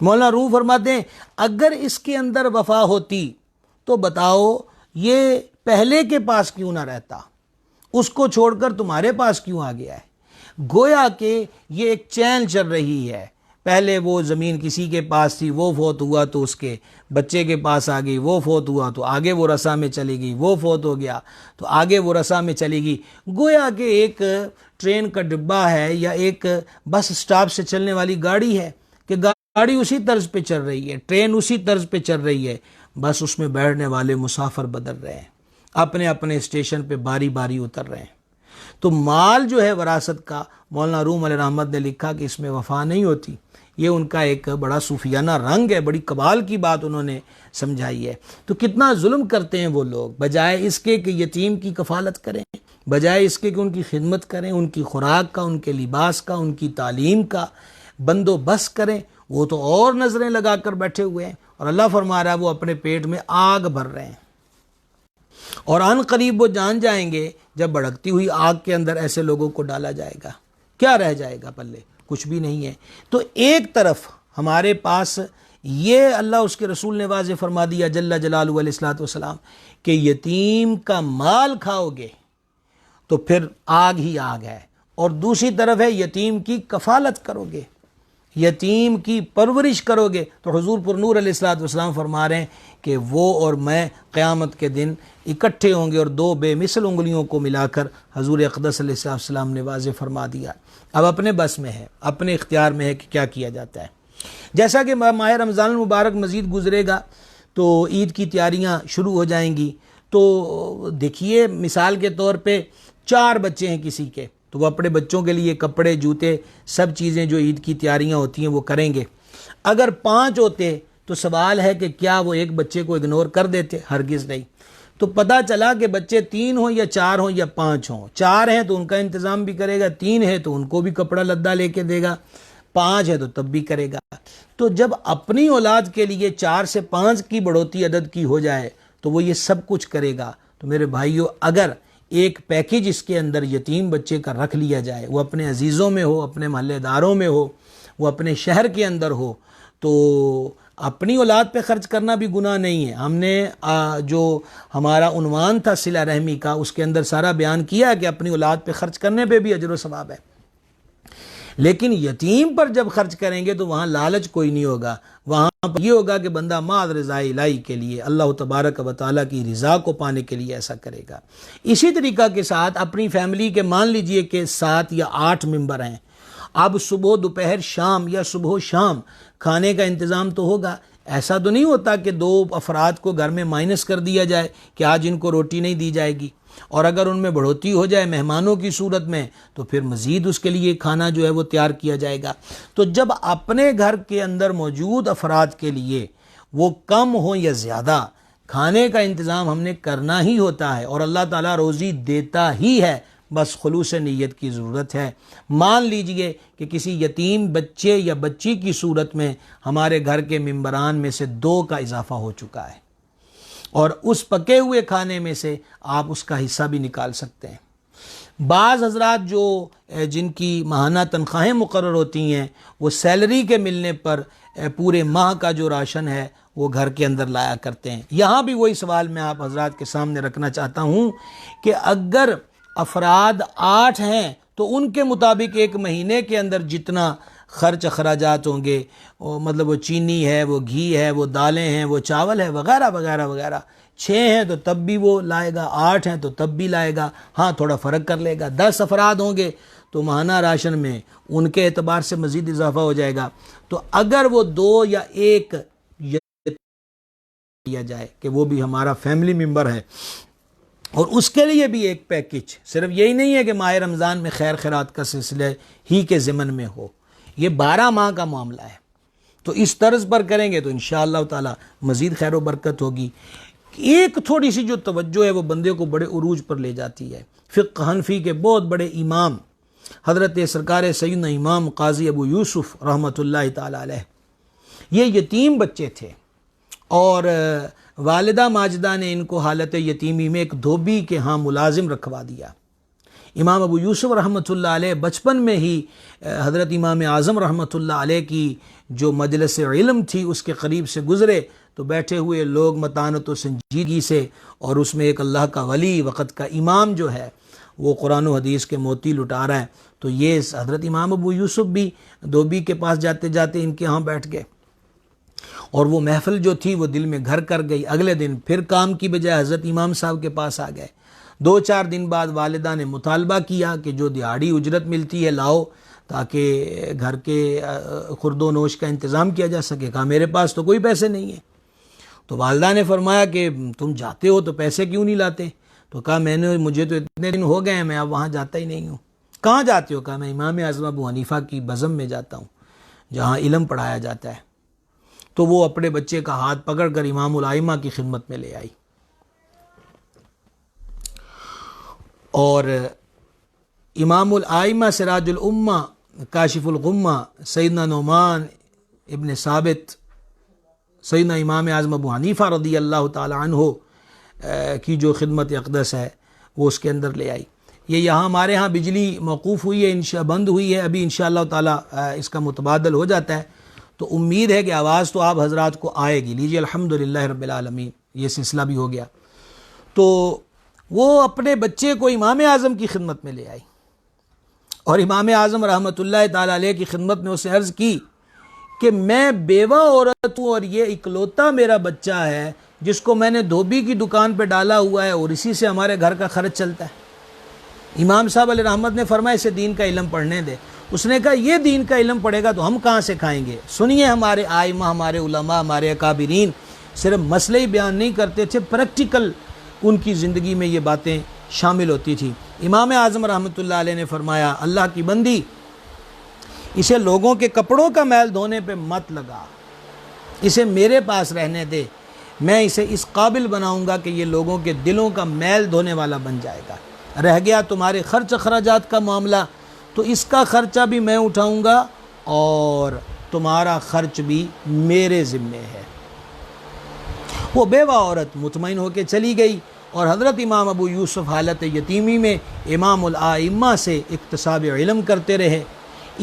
مولانا روم فرماتے ہیں اگر اس کے اندر وفا ہوتی تو بتاؤ یہ پہلے کے پاس کیوں نہ رہتا، اس کو چھوڑ کر تمہارے پاس کیوں آ گیا ہے؟ گویا کہ یہ ایک چین چل رہی ہے، پہلے وہ زمین کسی کے پاس تھی، وہ فوت ہوا تو اس کے بچے کے پاس آ گئی، وہ فوت ہوا تو آگے وہ رسا میں چلی گئی، وہ فوت ہو گیا تو آگے وہ رسا میں چلی گئی۔ گویا کہ ایک ٹرین کا ڈبہ ہے یا ایک بس اسٹاپ سے چلنے والی گاڑی ہے کہ گاڑی اسی طرز پہ چل رہی ہے، ٹرین اسی طرز پہ چل رہی ہے، بس اس میں بیٹھنے والے مسافر بدل رہے ہیں، اپنے اپنے اسٹیشن پہ باری باری اتر رہے ہیں۔ تو مال جو ہے وراثت کا، مولانا روم علیہ رحمت نے لکھا کہ اس میں وفا نہیں ہوتی، یہ ان کا ایک بڑا صوفیانہ رنگ ہے، بڑی کمال کی بات انہوں نے سمجھائی ہے۔ تو کتنا ظلم کرتے ہیں وہ لوگ، بجائے اس کے کہ یتیم کی کفالت کریں، بجائے اس کے کہ ان کی خدمت کریں، ان کی خوراک کا، ان کے لباس کا، ان کی تعلیم کا بندوبست کریں، وہ تو اور نظریں لگا کر بیٹھے ہوئے ہیں، اور اللہ فرما رہا ہے وہ اپنے پیٹ میں آگ بھر رہے ہیں، اور ان قریب وہ جان جائیں گے جب بھڑکتی ہوئی آگ کے اندر ایسے لوگوں کو ڈالا جائے گا، کیا رہ جائے گا پلے؟ کچھ بھی نہیں ہے۔ تو ایک طرف ہمارے پاس یہ اللہ اس کے رسول نے واضح فرما دیا جل جلالہ علیہ الصلوۃ والسلام کہ یتیم کا مال کھاؤ گے تو پھر آگ ہی آگ ہے، اور دوسری طرف ہے یتیم کی کفالت کرو گے، یتیم کی پرورش کرو گے تو حضور پر نور علیہ الصلوۃ والسلام فرما رہے ہیں کہ وہ اور میں قیامت کے دن اکٹھے ہوں گے، اور دو بے مثل انگلیوں کو ملا کر حضور اقدس علیہ السلام نے واضح فرما دیا۔ اب اپنے بس میں ہے، اپنے اختیار میں ہے کہ کیا کیا جاتا ہے۔ جیسا کہ ماہ رمضان المبارک مزید گزرے گا تو عید کی تیاریاں شروع ہو جائیں گی، تو دیکھیے مثال کے طور پہ 4 بچے ہیں کسی کے، تو وہ اپنے بچوں کے لیے کپڑے، جوتے، سب چیزیں جو عید کی تیاریاں ہوتی ہیں وہ کریں گے۔ اگر 5 ہوتے تو سوال ہے کہ کیا وہ ایک بچے کو اگنور کر دیتے؟ ہرگز نہیں۔ تو پتہ چلا کہ بچے 3 ہوں یا 4 ہوں یا 5 ہوں، 4 ہیں تو ان کا انتظام بھی کرے گا، 3 ہے تو ان کو بھی کپڑا لدہ لے کے دے گا، 5 ہے تو تب بھی کرے گا۔ تو جب اپنی اولاد کے لیے 4 سے 5 کی بڑھوتی عدد کی ہو جائے تو وہ یہ سب کچھ کرے گا۔ تو میرے بھائیوں، اگر ایک پیکیج اس کے اندر یتیم بچے کا رکھ لیا جائے، وہ اپنے عزیزوں میں ہو، اپنے محلے داروں میں ہو، وہ اپنے شہر کے اندر ہو، تو اپنی اولاد پہ خرچ کرنا بھی گناہ نہیں ہے۔ ہم نے جو ہمارا عنوان تھا صلہ رحمی کا، اس کے اندر سارا بیان کیا کہ اپنی اولاد پہ خرچ کرنے پہ بھی اجر و ثواب ہے، لیکن یتیم پر جب خرچ کریں گے تو وہاں لالچ کوئی نہیں ہوگا، وہاں پر یہ ہوگا کہ بندہ ماذ رضا الہی کے لیے، اللہ تبارک و تعالیٰ کی رضا کو پانے کے لیے ایسا کرے گا۔ اسی طریقہ کے ساتھ اپنی فیملی کے مان لیجئے کہ 7 یا 8 ممبر ہیں، اب صبح دوپہر شام یا صبح شام کھانے کا انتظام تو ہوگا۔ ایسا تو نہیں ہوتا کہ 2 افراد کو گھر میں مائنس کر دیا جائے کہ آج ان کو روٹی نہیں دی جائے گی، اور اگر ان میں بڑھوتی ہو جائے مہمانوں کی صورت میں تو پھر مزید اس کے لیے کھانا جو ہے وہ تیار کیا جائے گا۔ تو جب اپنے گھر کے اندر موجود افراد کے لیے وہ کم ہو یا زیادہ کھانے کا انتظام ہم نے کرنا ہی ہوتا ہے، اور اللہ تعالیٰ روزی دیتا ہی ہے، بس خلوص نیت کی ضرورت ہے۔ مان لیجئے کہ کسی یتیم بچے یا بچی کی صورت میں ہمارے گھر کے ممبران میں سے 2 کا اضافہ ہو چکا ہے، اور اس پکے ہوئے کھانے میں سے آپ اس کا حصہ بھی نکال سکتے ہیں۔ بعض حضرات جو جن کی ماہانہ تنخواہیں مقرر ہوتی ہیں، وہ سیلری کے ملنے پر پورے ماہ کا جو راشن ہے وہ گھر کے اندر لایا کرتے ہیں۔ یہاں بھی وہی سوال میں آپ حضرات کے سامنے رکھنا چاہتا ہوں کہ اگر افراد 8 ہیں تو ان کے مطابق ایک مہینے کے اندر جتنا خرچ اخراجات ہوں گے، مطلب وہ چینی ہے، وہ گھی ہے، وہ دالیں ہیں، وہ چاول ہے، وغیرہ وغیرہ وغیرہ، 6 ہیں تو تب بھی وہ لائے گا، 8 ہیں تو تب بھی لائے گا، ہاں تھوڑا فرق کر لے گا۔ 10 افراد ہوں گے تو ماہانہ راشن میں ان کے اعتبار سے مزید اضافہ ہو جائے گا۔ تو اگر وہ 2 یا 1 دیا جائے کہ وہ بھی ہمارا فیملی ممبر ہے، اور اس کے لیے بھی ایک پیکج، صرف یہی نہیں ہے کہ ماہ رمضان میں خیر خیرات کا سلسلہ ہی کے ضمن میں ہو، یہ 12 ماہ کا معاملہ ہے۔ تو اس طرز پر کریں گے تو انشاءاللہ تعالی مزید خیر و برکت ہوگی۔ ایک تھوڑی سی جو توجہ ہے وہ بندے کو بڑے عروج پر لے جاتی ہے۔ فقہ حنفی کے بہت بڑے امام حضرت سرکار سیدنا امام قاضی ابو یوسف رحمۃ اللہ تعالی علیہ، یہ یتیم بچے تھے، اور والدہ ماجدہ نے ان کو حالت یتیمی میں ایک دھوبی کے ہاں ملازم رکھوا دیا۔ امام ابو یوسف رحمۃ اللہ علیہ بچپن میں ہی حضرت امام اعظم رحمۃ اللہ علیہ کی جو مجلس علم تھی اس کے قریب سے گزرے تو بیٹھے ہوئے لوگ متانت و سنجیدگی سے، اور اس میں ایک اللہ کا ولی وقت کا امام جو ہے وہ قرآن و حدیث کے موتی لٹا رہا ہے، تو یہ حضرت امام ابو یوسف بھی دھوبی کے پاس جاتے جاتے ان کے ہاں بیٹھ گئے، اور وہ محفل جو تھی وہ دل میں گھر کر گئی۔ اگلے دن پھر کام کی بجائے حضرت امام صاحب کے پاس آ گئے۔ 2-4 دن بعد والدہ نے مطالبہ کیا کہ جو دیہاڑی اجرت ملتی ہے لاؤ تاکہ گھر کے خورد و نوش کا انتظام کیا جا سکے۔ کہا میرے پاس تو کوئی پیسے نہیں ہیں۔ تو والدہ نے فرمایا کہ تم جاتے ہو تو پیسے کیوں نہیں لاتے؟ تو کہا مجھے تو اتنے دن ہو گئے ہیں، میں اب وہاں جاتا ہی نہیں ہوں۔ کہاں جاتے ہو؟ کہا میں امام اعظم ابو حنیفہ کی بزم میں جاتا ہوں جہاں علم پڑھایا جاتا ہے۔ تو وہ اپنے بچے کا ہاتھ پکڑ کر امام الائمہ کی خدمت میں لے آئی، اور امام الائمہ سراج الامہ کاشف الغمہ سیدنا نعمان ابن ثابت سیدنا امام اعظم ابو حنیفہ رضی اللہ تعالی عنہ کی جو خدمت اقدس ہے وہ اس کے اندر لے آئی۔ یہ یہاں ہمارے ہاں بجلی موقوف ہوئی ہے، بند ہوئی ہے، ابھی انشاءاللہ تعالی اس کا متبادل ہو جاتا ہے، تو امید ہے کہ آواز تو آپ حضرات کو آئے گی۔ لیجیے الحمدللہ رب العالمین، یہ سلسلہ بھی ہو گیا۔ تو وہ اپنے بچے کو امام اعظم کی خدمت میں لے آئی، اور امام اعظم رحمۃ اللہ تعالی علیہ کی خدمت میں اسے عرض کی کہ میں بیوہ عورت ہوں اور یہ اکلوتا میرا بچہ ہے جس کو میں نے دھوبی کی دکان پہ ڈالا ہوا ہے اور اسی سے ہمارے گھر کا خرچ چلتا ہے۔ امام صاحب علیہ رحمت نے فرمایا اسے دین کا علم پڑھنے دے۔ اس نے کہا یہ دین کا علم پڑھے گا تو ہم کہاں سے کھائیں گے؟ سنیے ہمارے آئمہ، ہمارے علماء، ہمارے اکابرین صرف مسئلے ہی بیان نہیں کرتے تھے، پریکٹیکل ان کی زندگی میں یہ باتیں شامل ہوتی تھی۔ امام اعظم رحمۃ اللہ علیہ نے فرمایا اللہ کی بندی اسے لوگوں کے کپڑوں کا میل دھونے پہ مت لگا، اسے میرے پاس رہنے دے، میں اسے اس قابل بناؤں گا کہ یہ لوگوں کے دلوں کا میل دھونے والا بن جائے گا۔ رہ گیا تمہارے خرچ اخراجات کا معاملہ تو اس کا خرچہ بھی میں اٹھاؤں گا اور تمہارا خرچ بھی میرے ذمے ہے۔ وہ بیوہ عورت مطمئن ہو کے چلی گئی اور حضرت امام ابو یوسف حالت یتیمی میں امام الائمہ سے اکتساب علم کرتے رہے۔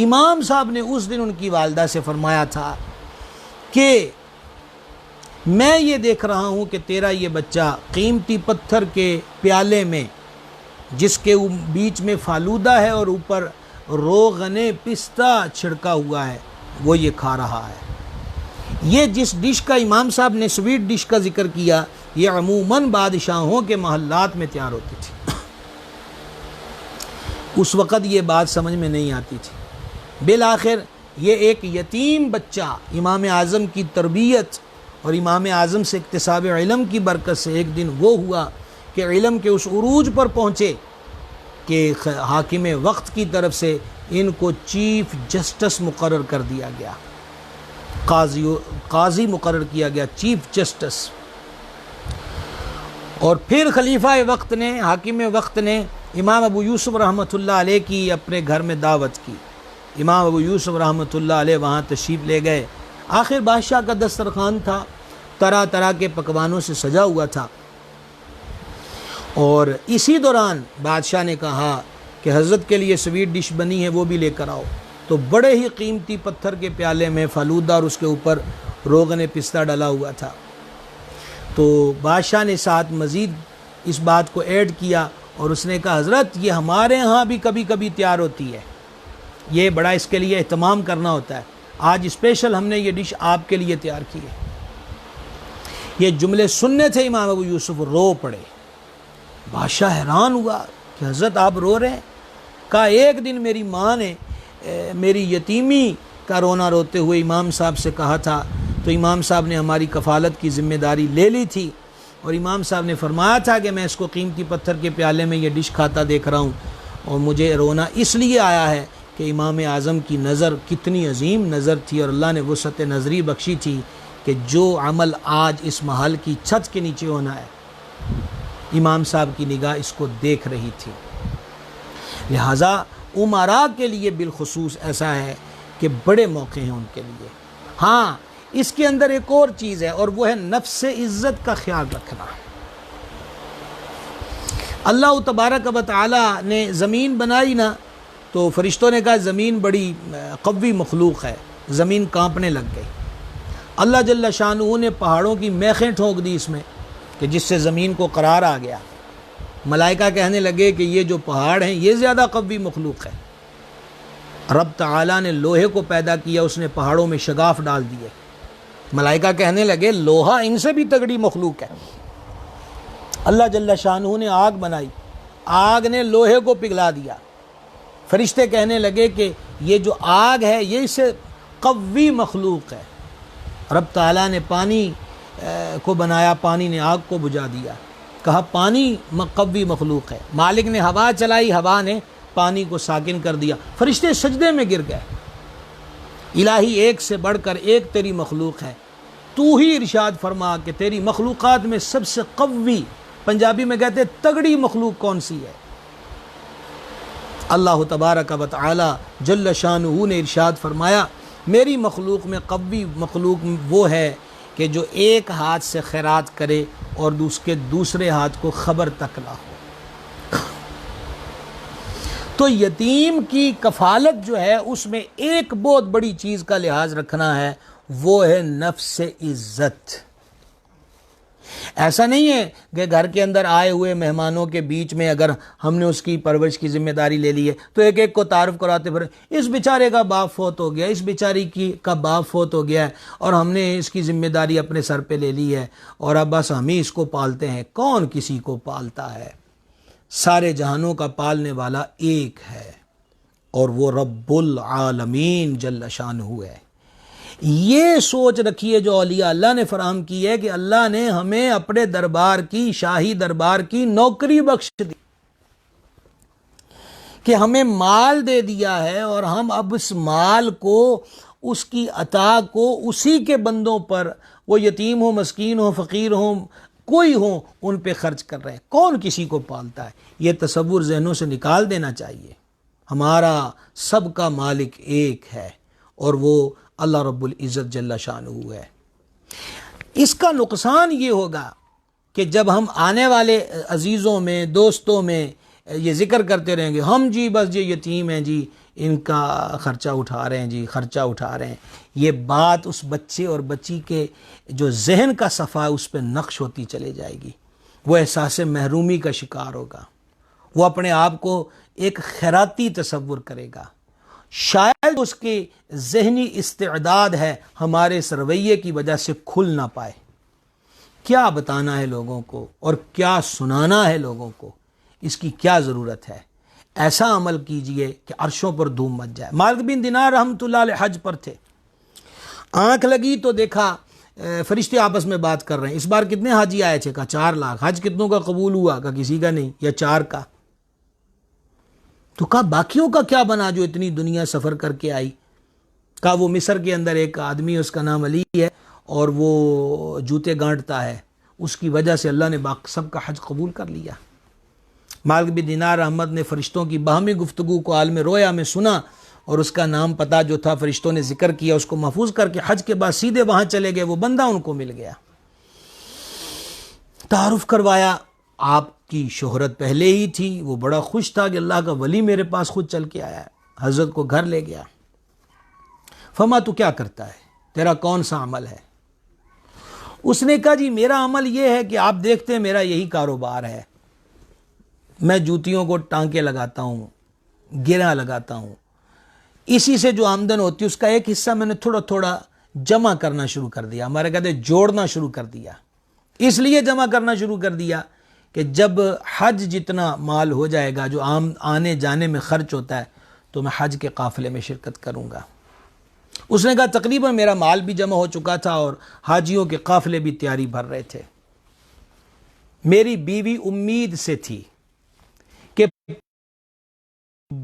امام صاحب نے اس دن ان کی والدہ سے فرمایا تھا کہ میں یہ دیکھ رہا ہوں کہ تیرا یہ بچہ قیمتی پتھر کے پیالے میں جس کے بیچ میں فالودہ ہے اور اوپر روغن پستہ چھڑکا ہوا ہے وہ یہ کھا رہا ہے۔ یہ جس ڈش کا امام صاحب نے سویٹ ڈش کا ذکر کیا یہ عموماً بادشاہوں کے محلات میں تیار ہوتی تھی۔ اس وقت یہ بات سمجھ میں نہیں آتی تھی۔ بالآخر یہ ایک یتیم بچہ امام اعظم کی تربیت اور امام اعظم سے اکتساب علم کی برکت سے ایک دن وہ ہوا کہ علم کے اس عروج پر پہنچے کہ حاکم وقت کی طرف سے ان کو چیف جسٹس مقرر کر دیا گیا، قاضی مقرر کیا گیا، چیف جسٹس۔ اور پھر خلیفہ وقت نے، حاکم وقت نے امام ابو یوسف رحمۃ اللہ علیہ کی اپنے گھر میں دعوت کی۔ امام ابو یوسف رحمۃ اللہ علیہ وہاں تشریف لے گئے۔ آخر بادشاہ کا دسترخوان تھا، طرح طرح کے پکوانوں سے سجا ہوا تھا، اور اسی دوران بادشاہ نے کہا کہ حضرت کے لیے سویٹ ڈش بنی ہے وہ بھی لے کر آؤ۔ تو بڑے ہی قیمتی پتھر کے پیالے میں فالودہ اور اس کے اوپر روغن پستہ ڈلا ہوا تھا۔ تو بادشاہ نے ساتھ مزید اس بات کو ایڈ کیا اور اس نے کہا حضرت یہ ہمارے ہاں بھی کبھی کبھی تیار ہوتی ہے، یہ بڑا اس کے لیے اہتمام کرنا ہوتا ہے، آج اسپیشل ہم نے یہ ڈش آپ کے لیے تیار کی ہے۔ یہ جملے سننے تھے امام ابو یوسف رو پڑے۔ بادشاہ حیران ہوا کہ حضرت آپ رو رہے ہیں؟ کہا ایک دن میری ماں نے میری یتیمی کا رونا روتے ہوئے امام صاحب سے کہا تھا، تو امام صاحب نے ہماری کفالت کی ذمہ داری لے لی تھی اور امام صاحب نے فرمایا تھا کہ میں اس کو قیمتی پتھر کے پیالے میں یہ ڈش کھاتا دیکھ رہا ہوں، اور مجھے رونا اس لیے آیا ہے کہ امام اعظم کی نظر کتنی عظیم نظر تھی اور اللہ نے وسعت نظری بخشی تھی کہ جو عمل آج اس محل کی چھت کے نیچے ہونا ہے امام صاحب کی نگاہ اس کو دیکھ رہی تھی۔ لہٰذا امراء کے لیے بالخصوص ایسا ہے کہ بڑے موقع ہیں ان کے لیے۔ ہاں اس کے اندر ایک اور چیز ہے اور وہ ہے نفس عزت کا خیال رکھنا۔ اللہ تبارک و تعالی نے زمین بنائی نا تو فرشتوں نے کہا زمین بڑی قوی مخلوق ہے، زمین کانپنے لگ گئی۔ اللہ جل شانہ نے پہاڑوں کی میخیں ٹھونک دی اس میں کہ جس سے زمین کو قرار آ گیا۔ ملائکہ کہنے لگے کہ یہ جو پہاڑ ہیں یہ زیادہ قوی مخلوق ہے۔ رب تعالیٰ نے لوہے کو پیدا کیا، اس نے پہاڑوں میں شگاف ڈال دیے۔ ملائکہ کہنے لگے لوہا ان سے بھی تگڑی مخلوق ہے۔ اللہ جل شانہ نے آگ بنائی، آگ نے لوہے کو پگھلا دیا۔ فرشتے کہنے لگے کہ یہ جو آگ ہے یہ اس سے قوی مخلوق ہے۔ رب تعالیٰ نے پانی کو بنایا، پانی نے آگ کو بجھا دیا، کہا پانی قوی مخلوق ہے۔ مالک نے ہوا چلائی، ہوا نے پانی کو ساکن کر دیا۔ فرشتے سجدے میں گر گئے۔ الہی ایک سے بڑھ کر ایک تیری مخلوق ہے، تو ہی ارشاد فرما کہ تیری مخلوقات میں سب سے قوی، پنجابی میں کہتے تگڑی مخلوق کون سی ہے؟ اللہ تبارک و تعالی جل شانہ نے ارشاد فرمایا میری مخلوق میں قوی مخلوق وہ ہے کہ جو ایک ہاتھ سے خیرات کرے اور اس کے دوسرے ہاتھ کو خبر تک نہ ہو۔ تو یتیم کی کفالت جو ہے اس میں ایک بہت بڑی چیز کا لحاظ رکھنا ہے، وہ ہے نفس عزت۔ ایسا نہیں ہے کہ گھر کے اندر آئے ہوئے مہمانوں کے بیچ میں اگر ہم نے اس کی پرورش کی ذمہ داری لے لی ہے تو ایک ایک کو تعارف کراتے پھر اس بیچارے کا باپ فوت ہو گیا، اس بیچاری کا باپ فوت ہو گیا ہے اور ہم نے اس کی ذمہ داری اپنے سر پہ لے لی ہے اور اب بس ہم ہی اس کو پالتے ہیں۔ کون کسی کو پالتا ہے؟ سارے جہانوں کا پالنے والا ایک ہے اور وہ رب العالمین جل شانہ ہے۔ یہ سوچ رکھیے جو اولیاء اللہ نے فراہم کی ہے کہ اللہ نے ہمیں اپنے دربار کی، شاہی دربار کی نوکری بخش دی، کہ ہمیں مال دے دیا ہے اور ہم اب اس مال کو، اس کی عطا کو اسی کے بندوں پر، وہ یتیم ہو، مسکین ہو، فقیر ہو، کوئی ہو، ان پہ خرچ کر رہے ہیں۔ کون کسی کو پالتا ہے؟ یہ تصور ذہنوں سے نکال دینا چاہیے۔ ہمارا سب کا مالک ایک ہے اور وہ اللہ رب العزت جل شانہ ہے۔ اس کا نقصان یہ ہوگا کہ جب ہم آنے والے عزیزوں میں، دوستوں میں یہ ذکر کرتے رہیں گے، ہم جی بس یہ یتیم ہیں جی، ان کا خرچہ اٹھا رہے ہیں جی، خرچہ اٹھا رہے ہیں، یہ بات اس بچے اور بچی کے جو ذہن کا صفحہ اس پہ نقش ہوتی چلے جائے گی۔ وہ احساس محرومی کا شکار ہوگا، وہ اپنے آپ کو ایک خیراتی تصور کرے گا۔ شاید اس کی ذہنی استعداد ہے ہمارے اس رویے کی وجہ سے کھل نہ پائے۔ کیا بتانا ہے لوگوں کو اور کیا سنانا ہے لوگوں کو، اس کی کیا ضرورت ہے؟ ایسا عمل کیجئے کہ عرشوں پر دھوم مچ جائے۔ مالک بن دینار رحمۃ اللہ علیہ حج پر تھے، آنکھ لگی تو دیکھا فرشتے آپس میں بات کر رہے ہیں، اس بار کتنے حاجی آئے تھے؟ کہا 4 لاکھ۔ حج کتنوں کا قبول ہوا؟ کہا کسی کا نہیں، یا 4 کا۔ تو کہا باقیوں کا کیا بنا جو اتنی دنیا سفر کر کے آئی؟ کہا وہ مصر کے اندر ایک آدمی، اس کا نام علی ہے اور وہ جوتے گانٹتا ہے، اس کی وجہ سے اللہ نے سب کا حج قبول کر لیا۔ مالک بن دینار احمد نے فرشتوں کی باہمی گفتگو کو عالم رویا میں سنا اور اس کا نام پتہ جو تھا فرشتوں نے ذکر کیا، اس کو محفوظ کر کے حج کے بعد سیدھے وہاں چلے گئے۔ وہ بندہ ان کو مل گیا، تعارف کروایا۔ آپ کی شہرت پہلے ہی تھی، وہ بڑا خوش تھا کہ اللہ کا ولی میرے پاس خود چل کے آیا ہے۔ حضرت کو گھر لے گیا۔ فرمایا تو کیا کرتا ہے؟ تیرا کون سا عمل ہے؟ اس نے کہا جی میرا عمل یہ ہے کہ آپ دیکھتے ہیں میرا یہی کاروبار ہے، میں جوتیوں کو ٹانکے لگاتا ہوں، گرہ لگاتا ہوں، اسی سے جو آمدن ہوتی ہے اس کا ایک حصہ میں نے تھوڑا تھوڑا جمع کرنا شروع کر دیا، ہمارے کہتے ہیں جوڑنا شروع کر دیا۔ اس لیے جمع کرنا شروع کر دیا کہ جب حج جتنا مال ہو جائے گا جو آنے جانے میں خرچ ہوتا ہے تو میں حج کے قافلے میں شرکت کروں گا۔ اس نے کہا تقریباً میرا مال بھی جمع ہو چکا تھا اور حاجیوں کے قافلے بھی تیاری بھر رہے تھے۔ میری بیوی امید سے تھی کہ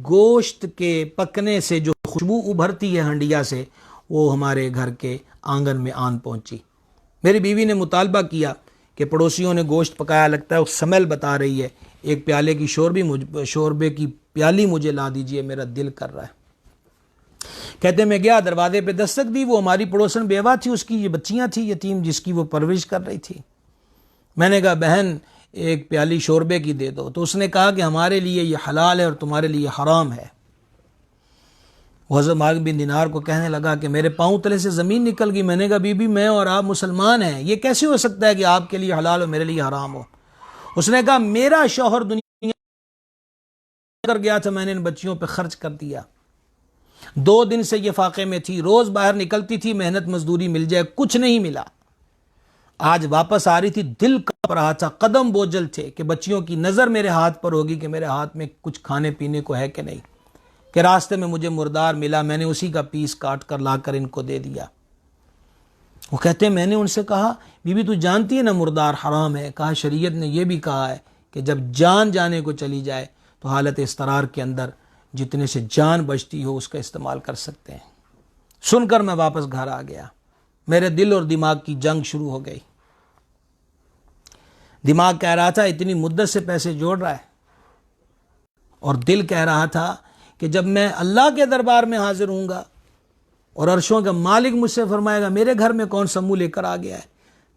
گوشت کے پکنے سے جو خوشبو ابھرتی ہے ہنڈیا سے وہ ہمارے گھر کے آنگن میں آن پہنچی۔ میری بیوی نے مطالبہ کیا کہ پڑوسیوں نے گوشت پکایا، لگتا ہے وہ سمیل بتا رہی ہے، ایک پیالے کی شوربے کی پیالی مجھے لا دیجئے، میرا دل کر رہا ہے۔ کہتے میں گیا، دروازے پہ دستک دی، وہ ہماری پڑوسن بیوہ تھی، اس کی یہ بچیاں تھیں یتیم جس کی وہ پرورش کر رہی تھی۔ میں نے کہا بہن ایک پیالی شوربے کی دے دو، تو اس نے کہا کہ ہمارے لیے یہ حلال ہے اور تمہارے لیے حرام ہے۔ وہ حضرت مالک بن دینار کو کہنے لگا کہ میرے پاؤں تلے سے زمین نکل گئی۔ میں نے کہا بی بی میں اور آپ مسلمان ہیں، یہ کیسے ہو سکتا ہے کہ آپ کے لیے حلال اور میرے لیے حرام ہو؟ اس نے کہا میرا شوہر دنیا کر گیا تھا، میں نے ان بچیوں پہ خرچ کر دیا، 2 دن سے یہ فاقے میں تھی، روز باہر نکلتی تھی محنت مزدوری مل جائے، کچھ نہیں ملا۔ آج واپس آ رہی تھی، دل کانپ رہا تھا، قدم بوجھل تھے کہ بچیوں کی نظر میرے ہاتھ پر ہوگی کہ میرے ہاتھ میں کچھ کھانے پینے کو ہے کہ نہیں، کہ راستے میں مجھے مردار ملا، میں نے اسی کا پیس کاٹ کر لا کر ان کو دے دیا۔ وہ کہتے ہیں میں نے ان سے کہا بی بی تو جانتی ہے نا مردار حرام ہے؟ کہا شریعت نے یہ بھی کہا ہے کہ جب جان جانے کو چلی جائے تو حالت اضطرار کے اندر جتنے سے جان بچتی ہو اس کا استعمال کر سکتے ہیں۔ سن کر میں واپس گھر آ گیا، میرے دل اور دماغ کی جنگ شروع ہو گئی۔ دماغ کہہ رہا تھا اتنی مدت سے پیسے جوڑ رہا ہے، اور دل کہہ رہا تھا کہ جب میں اللہ کے دربار میں حاضر ہوں گا اور عرشوں کا مالک مجھ سے فرمائے گا میرے گھر میں کون سا منہ لے کر آ گیا ہے،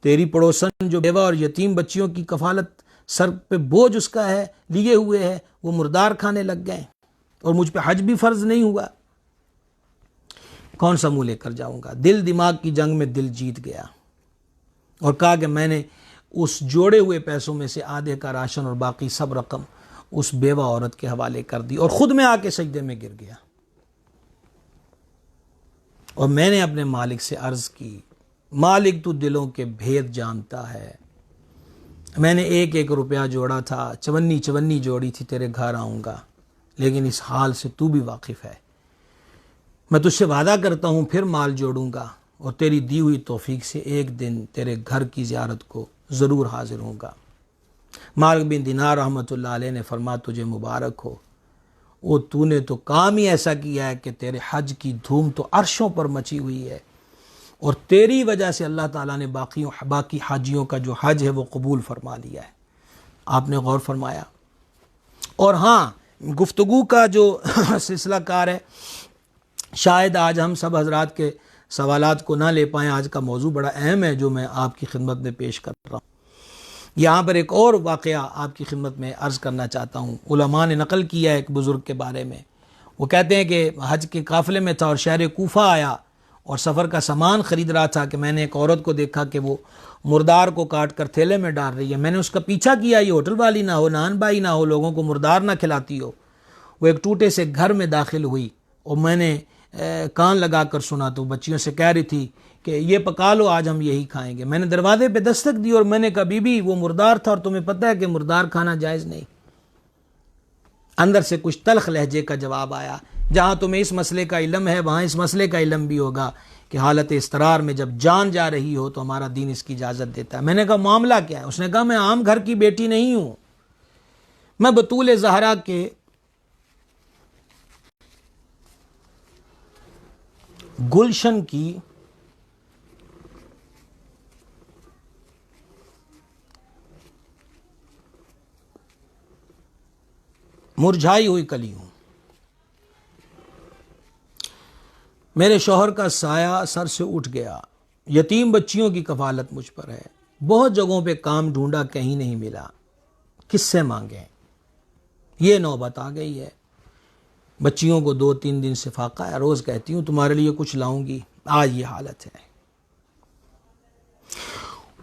تیری پڑوسن جو بیوہ اور یتیم بچیوں کی کفالت سر پہ بوجھ اس کا ہے لیے ہوئے ہے، وہ مردار کھانے لگ گئے اور مجھ پہ حج بھی فرض نہیں ہوا، کون سا منہ لے کر جاؤں گا؟ دل دماغ کی جنگ میں دل جیت گیا اور کہا کہ میں نے اس جوڑے ہوئے پیسوں میں سے آدھے کا راشن اور باقی سب رقم اس بیوہ عورت کے حوالے کر دی اور خود میں آ کے سجدے میں گر گیا. اور میں نے اپنے مالک سے عرض کی مالک تو دلوں کے بھید جانتا ہے, میں نے 1 روپیہ جوڑا تھا, چونی جوڑی تھی, تیرے گھر آؤں گا, لیکن اس حال سے تو بھی واقف ہے, میں تجھ سے وعدہ کرتا ہوں پھر مال جوڑوں گا اور تیری دی ہوئی توفیق سے ایک دن تیرے گھر کی زیارت کو ضرور حاضر ہوں گا. مالک بن دینار رحمۃ اللہ علیہ نے فرمایا تجھے مبارک ہو, وہ تو نے تو کام ہی ایسا کیا ہے کہ تیرے حج کی دھوم تو عرشوں پر مچی ہوئی ہے, اور تیری وجہ سے اللہ تعالیٰ نے باقی حاجیوں کا جو حج ہے وہ قبول فرما لیا ہے. آپ نے غور فرمایا. اور ہاں, گفتگو کا جو سلسلہ کار ہے, شاید آج ہم سب حضرات کے سوالات کو نہ لے پائیں. آج کا موضوع بڑا اہم ہے جو میں آپ کی خدمت میں پیش کر رہا ہوں. یہاں پر ایک اور واقعہ آپ کی خدمت میں عرض کرنا چاہتا ہوں. علماء نے نقل کیا ہے ایک بزرگ کے بارے میں. وہ کہتے ہیں کہ حج کے قافلے میں تھا اور شہر کوفہ آیا اور سفر کا سامان خرید رہا تھا کہ میں نے ایک عورت کو دیکھا کہ وہ مردار کو کاٹ کر تھیلے میں ڈال رہی ہے. میں نے اس کا پیچھا کیا, یہ ہوٹل والی نہ ہو, نان بائی نہ ہو, لوگوں کو مردار نہ کھلاتی ہو. وہ ایک ٹوٹے سے گھر میں داخل ہوئی اور میں نے کان لگا کر سنا تو بچیوں سے کہہ رہی تھی کہ یہ پکا لو, آج ہم یہی کھائیں گے. میں نے دروازے پہ دستک دی اور میں نے کہا بی بی وہ مردار تھا اور تمہیں پتہ ہے کہ مردار کھانا جائز نہیں. اندر سے کچھ تلخ لہجے کا جواب آیا, جہاں تمہیں اس مسئلے کا علم ہے وہاں اس مسئلے کا علم بھی ہوگا کہ حالت اضطرار میں جب جان جا رہی ہو تو ہمارا دین اس کی اجازت دیتا ہے. میں نے کہا معاملہ کیا ہے؟ اس نے کہا میں عام گھر کی بیٹی نہیں ہوں, میں بطول زہرا کے گلشن کی مرجھائی ہوئی کلی ہوں. میرے شوہر کا سایہ سر سے اٹھ گیا, یتیم بچیوں کی کفالت مجھ پر ہے, بہت جگہوں پہ کام ڈھونڈا کہیں نہیں ملا, کس سے مانگیں؟ یہ نوبت آ گئی ہے. بچیوں کو 2-3 دن سے فاقہ ہے, روز کہتی ہوں تمہارے لیے کچھ لاؤں گی, آج یہ حالت ہے.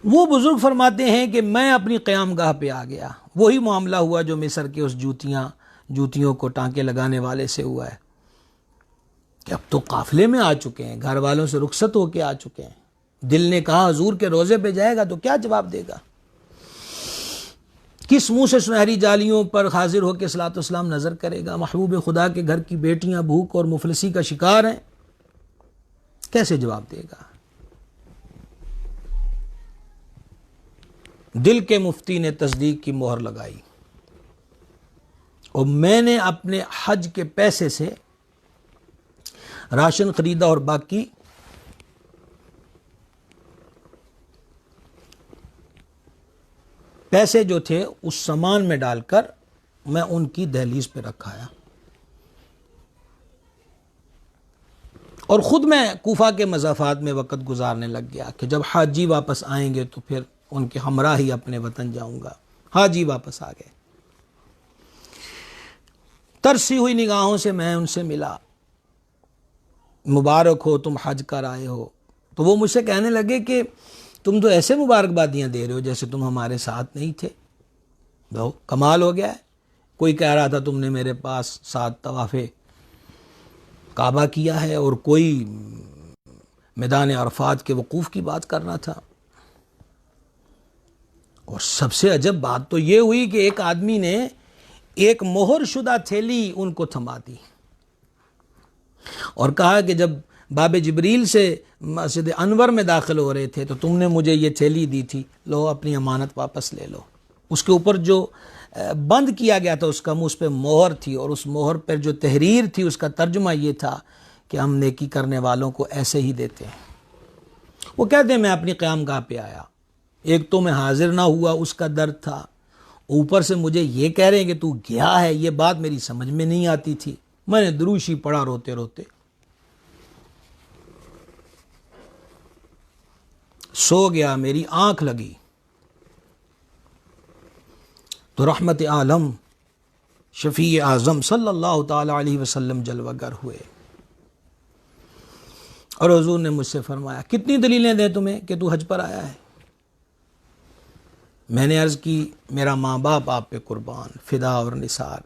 وہ بزرگ فرماتے ہیں کہ میں اپنی قیام گاہ پہ آ گیا. وہی معاملہ ہوا جو مصر کے اس جوتیوں کو ٹانکے لگانے والے سے ہوا ہے کہ اب تو قافلے میں آ چکے ہیں, گھر والوں سے رخصت ہو کے آ چکے ہیں. دل نے کہا حضور کے روزے پہ جائے گا تو کیا جواب دے گا؟ کس منہ سے سنہری جالیوں پر حاضر ہو کے صلاۃ والسلام نظر کرے گا؟ محبوب خدا کے گھر کی بیٹیاں بھوک اور مفلسی کا شکار ہیں, کیسے جواب دے گا؟ دل کے مفتی نے تصدیق کی مہر لگائی اور میں نے اپنے حج کے پیسے سے راشن خریدا اور باقی پیسے جو تھے اس سامان میں ڈال کر میں ان کی دہلیز پہ رکھایا اور خود میں کوفہ کے مضافات میں وقت گزارنے لگ گیا کہ جب حاجی واپس آئیں گے تو پھر ان کے ہمراہ ہی اپنے وطن جاؤں گا. حاجی واپس آ گئے, ترسی ہوئی نگاہوں سے میں ان سے ملا, مبارک ہو تم حج کر آئے ہو. تو وہ مجھ سے کہنے لگے کہ تم تو ایسے مبارکبادیاں دے رہے ہو جیسے تم ہمارے ساتھ نہیں تھے. کمال ہو گیا ہے. کوئی کہہ رہا تھا تم نے میرے پاس 7 طواف کعبہ کیا ہے اور کوئی میدان عرفات کے وقوف کی بات کر رہا تھا. اور سب سے عجب بات تو یہ ہوئی کہ ایک آدمی نے ایک مہر شدہ تھیلی ان کو تھما دی اور کہا کہ جب باب جبریل سے مسجد انور میں داخل ہو رہے تھے تو تم نے مجھے یہ تھیلی دی تھی, لو اپنی امانت واپس لے لو. اس کے اوپر جو بند کیا گیا تھا اس کا منہ, اس پہ مہر تھی اور اس مہر پر جو تحریر تھی اس کا ترجمہ یہ تھا کہ ہم نیکی کرنے والوں کو ایسے ہی دیتے ہیں. وہ کہتے ہیں میں اپنی قیام گاہ پہ آیا, ایک تو میں حاضر نہ ہوا اس کا درد تھا, اوپر سے مجھے یہ کہہ رہے ہیں کہ تو گیا ہے, یہ بات میری سمجھ میں نہیں آتی تھی. میں نے دروشی پڑھا روتے روتے, سو گیا, میری آنکھ لگی تو رحمت عالم شفیع اعظم صلی اللہ تعالی علیہ وسلم جلوہ گر ہوئے اور حضور نے مجھ سے فرمایا کتنی دلیلیں دیں تمہیں کہ تو حج پر آیا ہے؟ میں نے عرض کی میرا ماں باپ آپ پہ قربان، فدا اور نثار،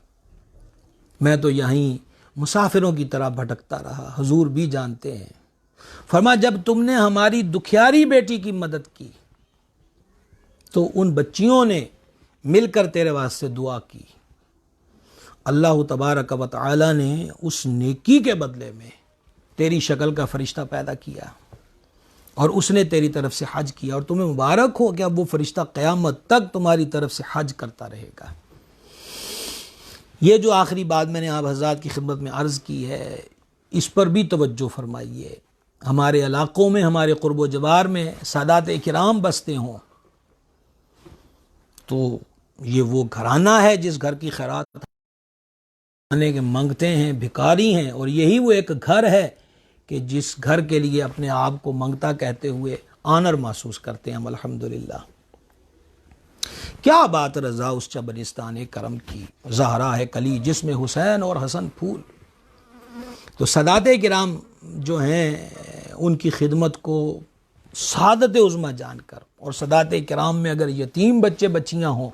میں تو یہیں مسافروں کی طرح بھٹکتا رہا، حضور بھی جانتے ہیں۔ فرما جب تم نے ہماری دکھیاری بیٹی کی مدد کی تو ان بچیوں نے مل کر تیرے واسطے دعا کی، اللہ تبارک و تعالی نے اس نیکی کے بدلے میں تیری شکل کا فرشتہ پیدا کیا اور اس نے تیری طرف سے حج کیا، اور تمہیں مبارک ہو کہ اب وہ فرشتہ قیامت تک تمہاری طرف سے حج کرتا رہے گا۔ یہ جو آخری بات میں نے آپ حضرات کی خدمت میں عرض کی ہے، اس پر بھی توجہ فرمائیے۔ ہمارے علاقوں میں، ہمارے قرب و جوار میں سادات کرام بستے ہوں تو یہ وہ گھرانہ ہے جس گھر کی خیرات آنے کے منگتے ہیں، بھکاری ہیں، اور یہی وہ ایک گھر ہے کہ جس گھر کے لیے اپنے آپ کو منگتا کہتے ہوئے آنر محسوس کرتے ہیں۔ الحمدللہ، کیا بات رضا اس چبرستان کرم کی، زہرا ہے کلی جس میں حسین اور حسن پھول۔ تو سادات کرام جو ہیں ان کی خدمت کو سعادت عظمیٰ جان کر، اور سادات کرام میں اگر یتیم بچے بچیاں ہوں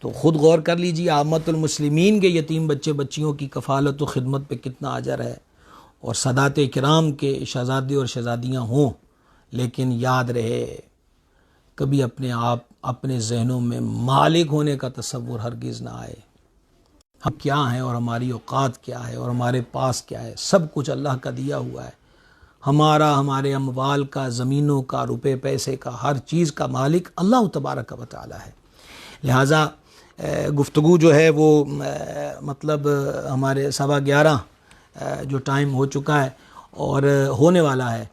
تو خود غور کر لیجیے عامت المسلمین کے یتیم بچے بچیوں کی کفالت و خدمت پہ کتنا اجر ہے، اور سادات کرام کے شہزادے اور شہزادیاں ہوں۔ لیکن یاد رہے کبھی اپنے آپ اپنے ذہنوں میں مالک ہونے کا تصور ہرگز نہ آئے۔ ہم کیا ہیں اور ہماری اوقات کیا ہے اور ہمارے پاس کیا ہے، سب کچھ اللہ کا دیا ہوا ہے۔ ہمارے اموال کا، زمینوں کا، روپے پیسے کا، ہر چیز کا مالک اللہ تبارک و تعالی ہے۔ لہٰذا گفتگو جو ہے وہ مطلب ہمارے 11:15 جو ٹائم ہو چکا ہے اور ہونے والا ہے،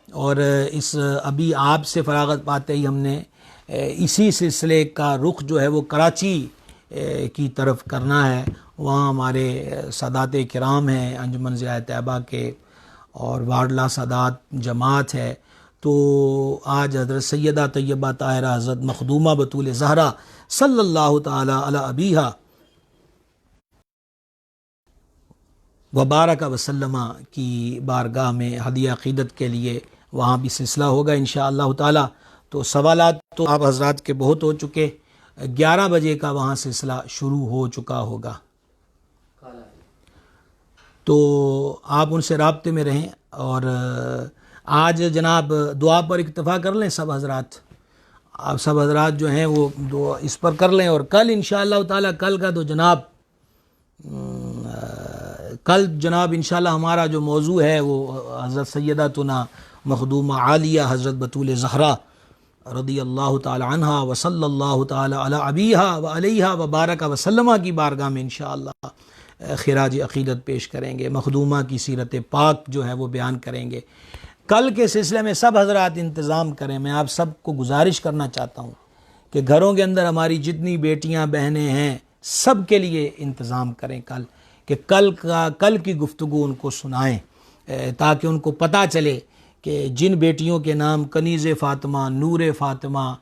اور اس ابھی آپ سے فراغت پاتے ہی ہم نے اسی سلسلے کا رخ جو ہے وہ کراچی کی طرف کرنا ہے۔ وہاں ہمارے سادات کرام ہیں انجمن ضیاء طیبہ کے، اور واڈلہ سادات جماعت ہے۔ تو آج حضرت سیدہ طیبہ طاہرہ حضرت مخدومہ بطول زہرا صلی اللہ تعالی علی ابیہا وبارک وسلم کی بارگاہ میں ہدیہ عقیدت کے لیے وہاں بھی سلسلہ ہوگا انشاءاللہ تعالی۔ تو سوالات تو آپ حضرات کے بہت ہو چکے، 11 بجے کا وہاں سلسلہ شروع ہو چکا ہوگا، تو آپ ان سے رابطے میں رہیں۔ اور آج جناب دعا پر اکتفا کر لیں سب حضرات، آپ سب حضرات جو ہیں وہ دعا اس پر کر لیں، اور کل انشاءاللہ تعالی کل کا تو جناب انشاءاللہ ہمارا جو موضوع ہے وہ حضرت سیداتنا مخدومہ عالیہ حضرت بطول زہرا رضی اللہ تعالی عنہ وصلی اللہ تعالی علی ابیہا و علیہا وبارک وسلم کی بارگاہ میں انشاءاللہ خراج عقیدت پیش کریں گے، مخدومہ کی سیرت پاک جو ہے وہ بیان کریں گے۔ کل کے سلسلے میں سب حضرات انتظام کریں۔ میں آپ سب کو گزارش کرنا چاہتا ہوں کہ گھروں کے اندر ہماری جتنی بیٹیاں بہنیں ہیں سب کے لیے انتظام کریں کہ کل کی گفتگو ان کو سنائیں، تاکہ ان کو پتہ چلے کہ جن بیٹیوں کے نام کنیز فاطمہ، نور فاطمہ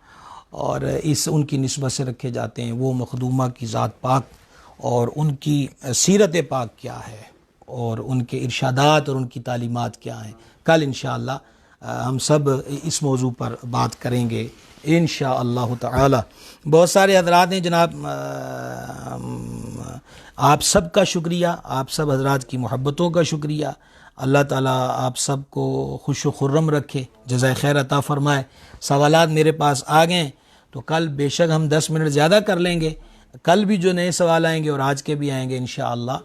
اور ان کی نسبت سے رکھے جاتے ہیں، وہ مخدومہ کی ذات پاک اور ان کی سیرت پاک کیا ہے، اور ان کے ارشادات اور ان کی تعلیمات کیا ہیں۔ کل انشاءاللہ ہم سب اس موضوع پر بات کریں گے انشاءاللہ تعالی۔ بہت سارے حضرات ہیں جناب، آپ سب کا شکریہ، آپ سب حضرات کی محبتوں کا شکریہ۔ اللہ تعالیٰ آپ سب کو خوش و خرم رکھے، جزائے خیر عطا فرمائے۔ سوالات میرے پاس آ گئے تو کل بے شک ہم 10 منٹ زیادہ کر لیں گے، کل بھی جو نئے سوال آئیں گے اور آج کے بھی آئیں گے انشاءاللہ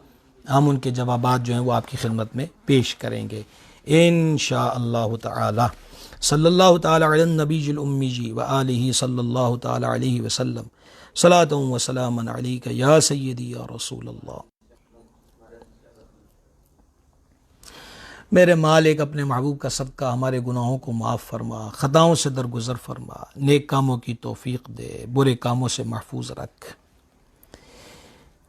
ہم ان کے جوابات جو ہیں وہ آپ کی خدمت میں پیش کریں گے انشاءاللہ تعالی۔ صلی اللہ تعالی علی النبی الامی و آلہ صلی اللہ تعالی علیہ وسلم، صلاۃ و سلام علیک یا سیدی یا رسول اللہ۔ میرے مالک اپنے محبوب کا صدقہ ہمارے گناہوں کو معاف فرما، خطاؤں سے درگزر فرما، نیک کاموں کی توفیق دے، برے کاموں سے محفوظ رکھ۔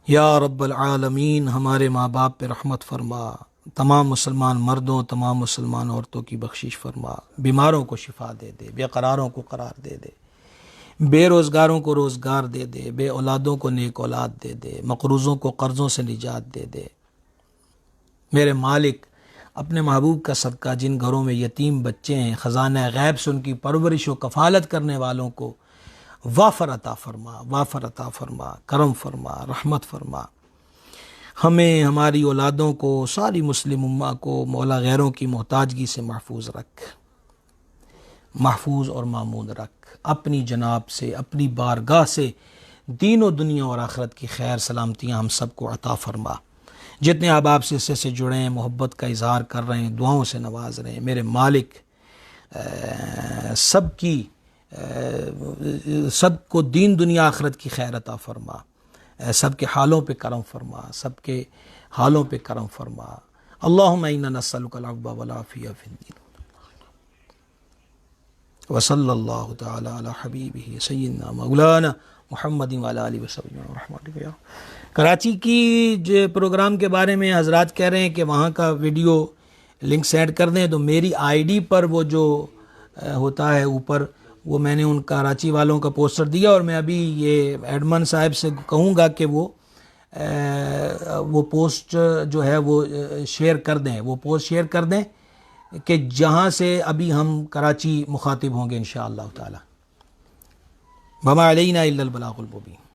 یا رب العالمین ہمارے ماں باپ پہ رحمت فرما، تمام مسلمان مردوں تمام مسلمان عورتوں کی بخشش فرما، بیماروں کو شفا دے دے، بے قراروں کو قرار دے دے، بے روزگاروں کو روزگار دے دے، بے اولادوں کو نیک اولاد دے دے، مقروضوں کو قرضوں سے نجات دے دے۔ میرے مالک اپنے محبوب کا صدقہ جن گھروں میں یتیم بچے ہیں، خزانہ غیب سے ان کی پرورش و کفالت کرنے والوں کو وافر عطا فرما، وافر عطا فرما، کرم فرما، رحمت فرما۔ ہمیں، ہماری اولادوں کو، ساری مسلم امہ کو مولا غیروں کی محتاجگی سے محفوظ رکھ، محفوظ اور مامون رکھ، اپنی جناب سے، اپنی بارگاہ سے دین و دنیا اور آخرت کی خیر سلامتیاں ہم سب کو عطا فرما۔ جتنے احباب سے اس سے جڑے ہیں، محبت کا اظہار کر رہے ہیں، دعاؤں سے نواز رہے ہیں، میرے مالک سب کو دین دنیا آخرت کی خیر عطا فرما، سب کے حالوں پہ کرم فرما، سب کے حالوں پہ کرم فرما۔ اللہم انا نسألک العفو والعافیہ فی الدین، وصلی اللہ تعالی علی حبیبہ سیدنا مولانا محمد وعلی آلہ وصحبہ ورحمۃ۔ کراچی کی جو پروگرام کے بارے میں حضرات کہہ رہے ہیں کہ وہاں کا ویڈیو لنک سینڈ کر دیں، تو میری آئی ڈی پر وہ جو ہوتا ہے اوپر، وہ میں نے ان کراچی والوں کا پوسٹر دیا، اور میں ابھی یہ ایڈمن صاحب سے کہوں گا کہ وہ پوسٹ جو ہے وہ شیئر کر دیں، وہ پوسٹ شیئر کر دیں کہ جہاں سے ابھی ہم کراچی مخاطب ہوں گے انشاءاللہ تعالی۔ وما علینا الا البلاغ المبین۔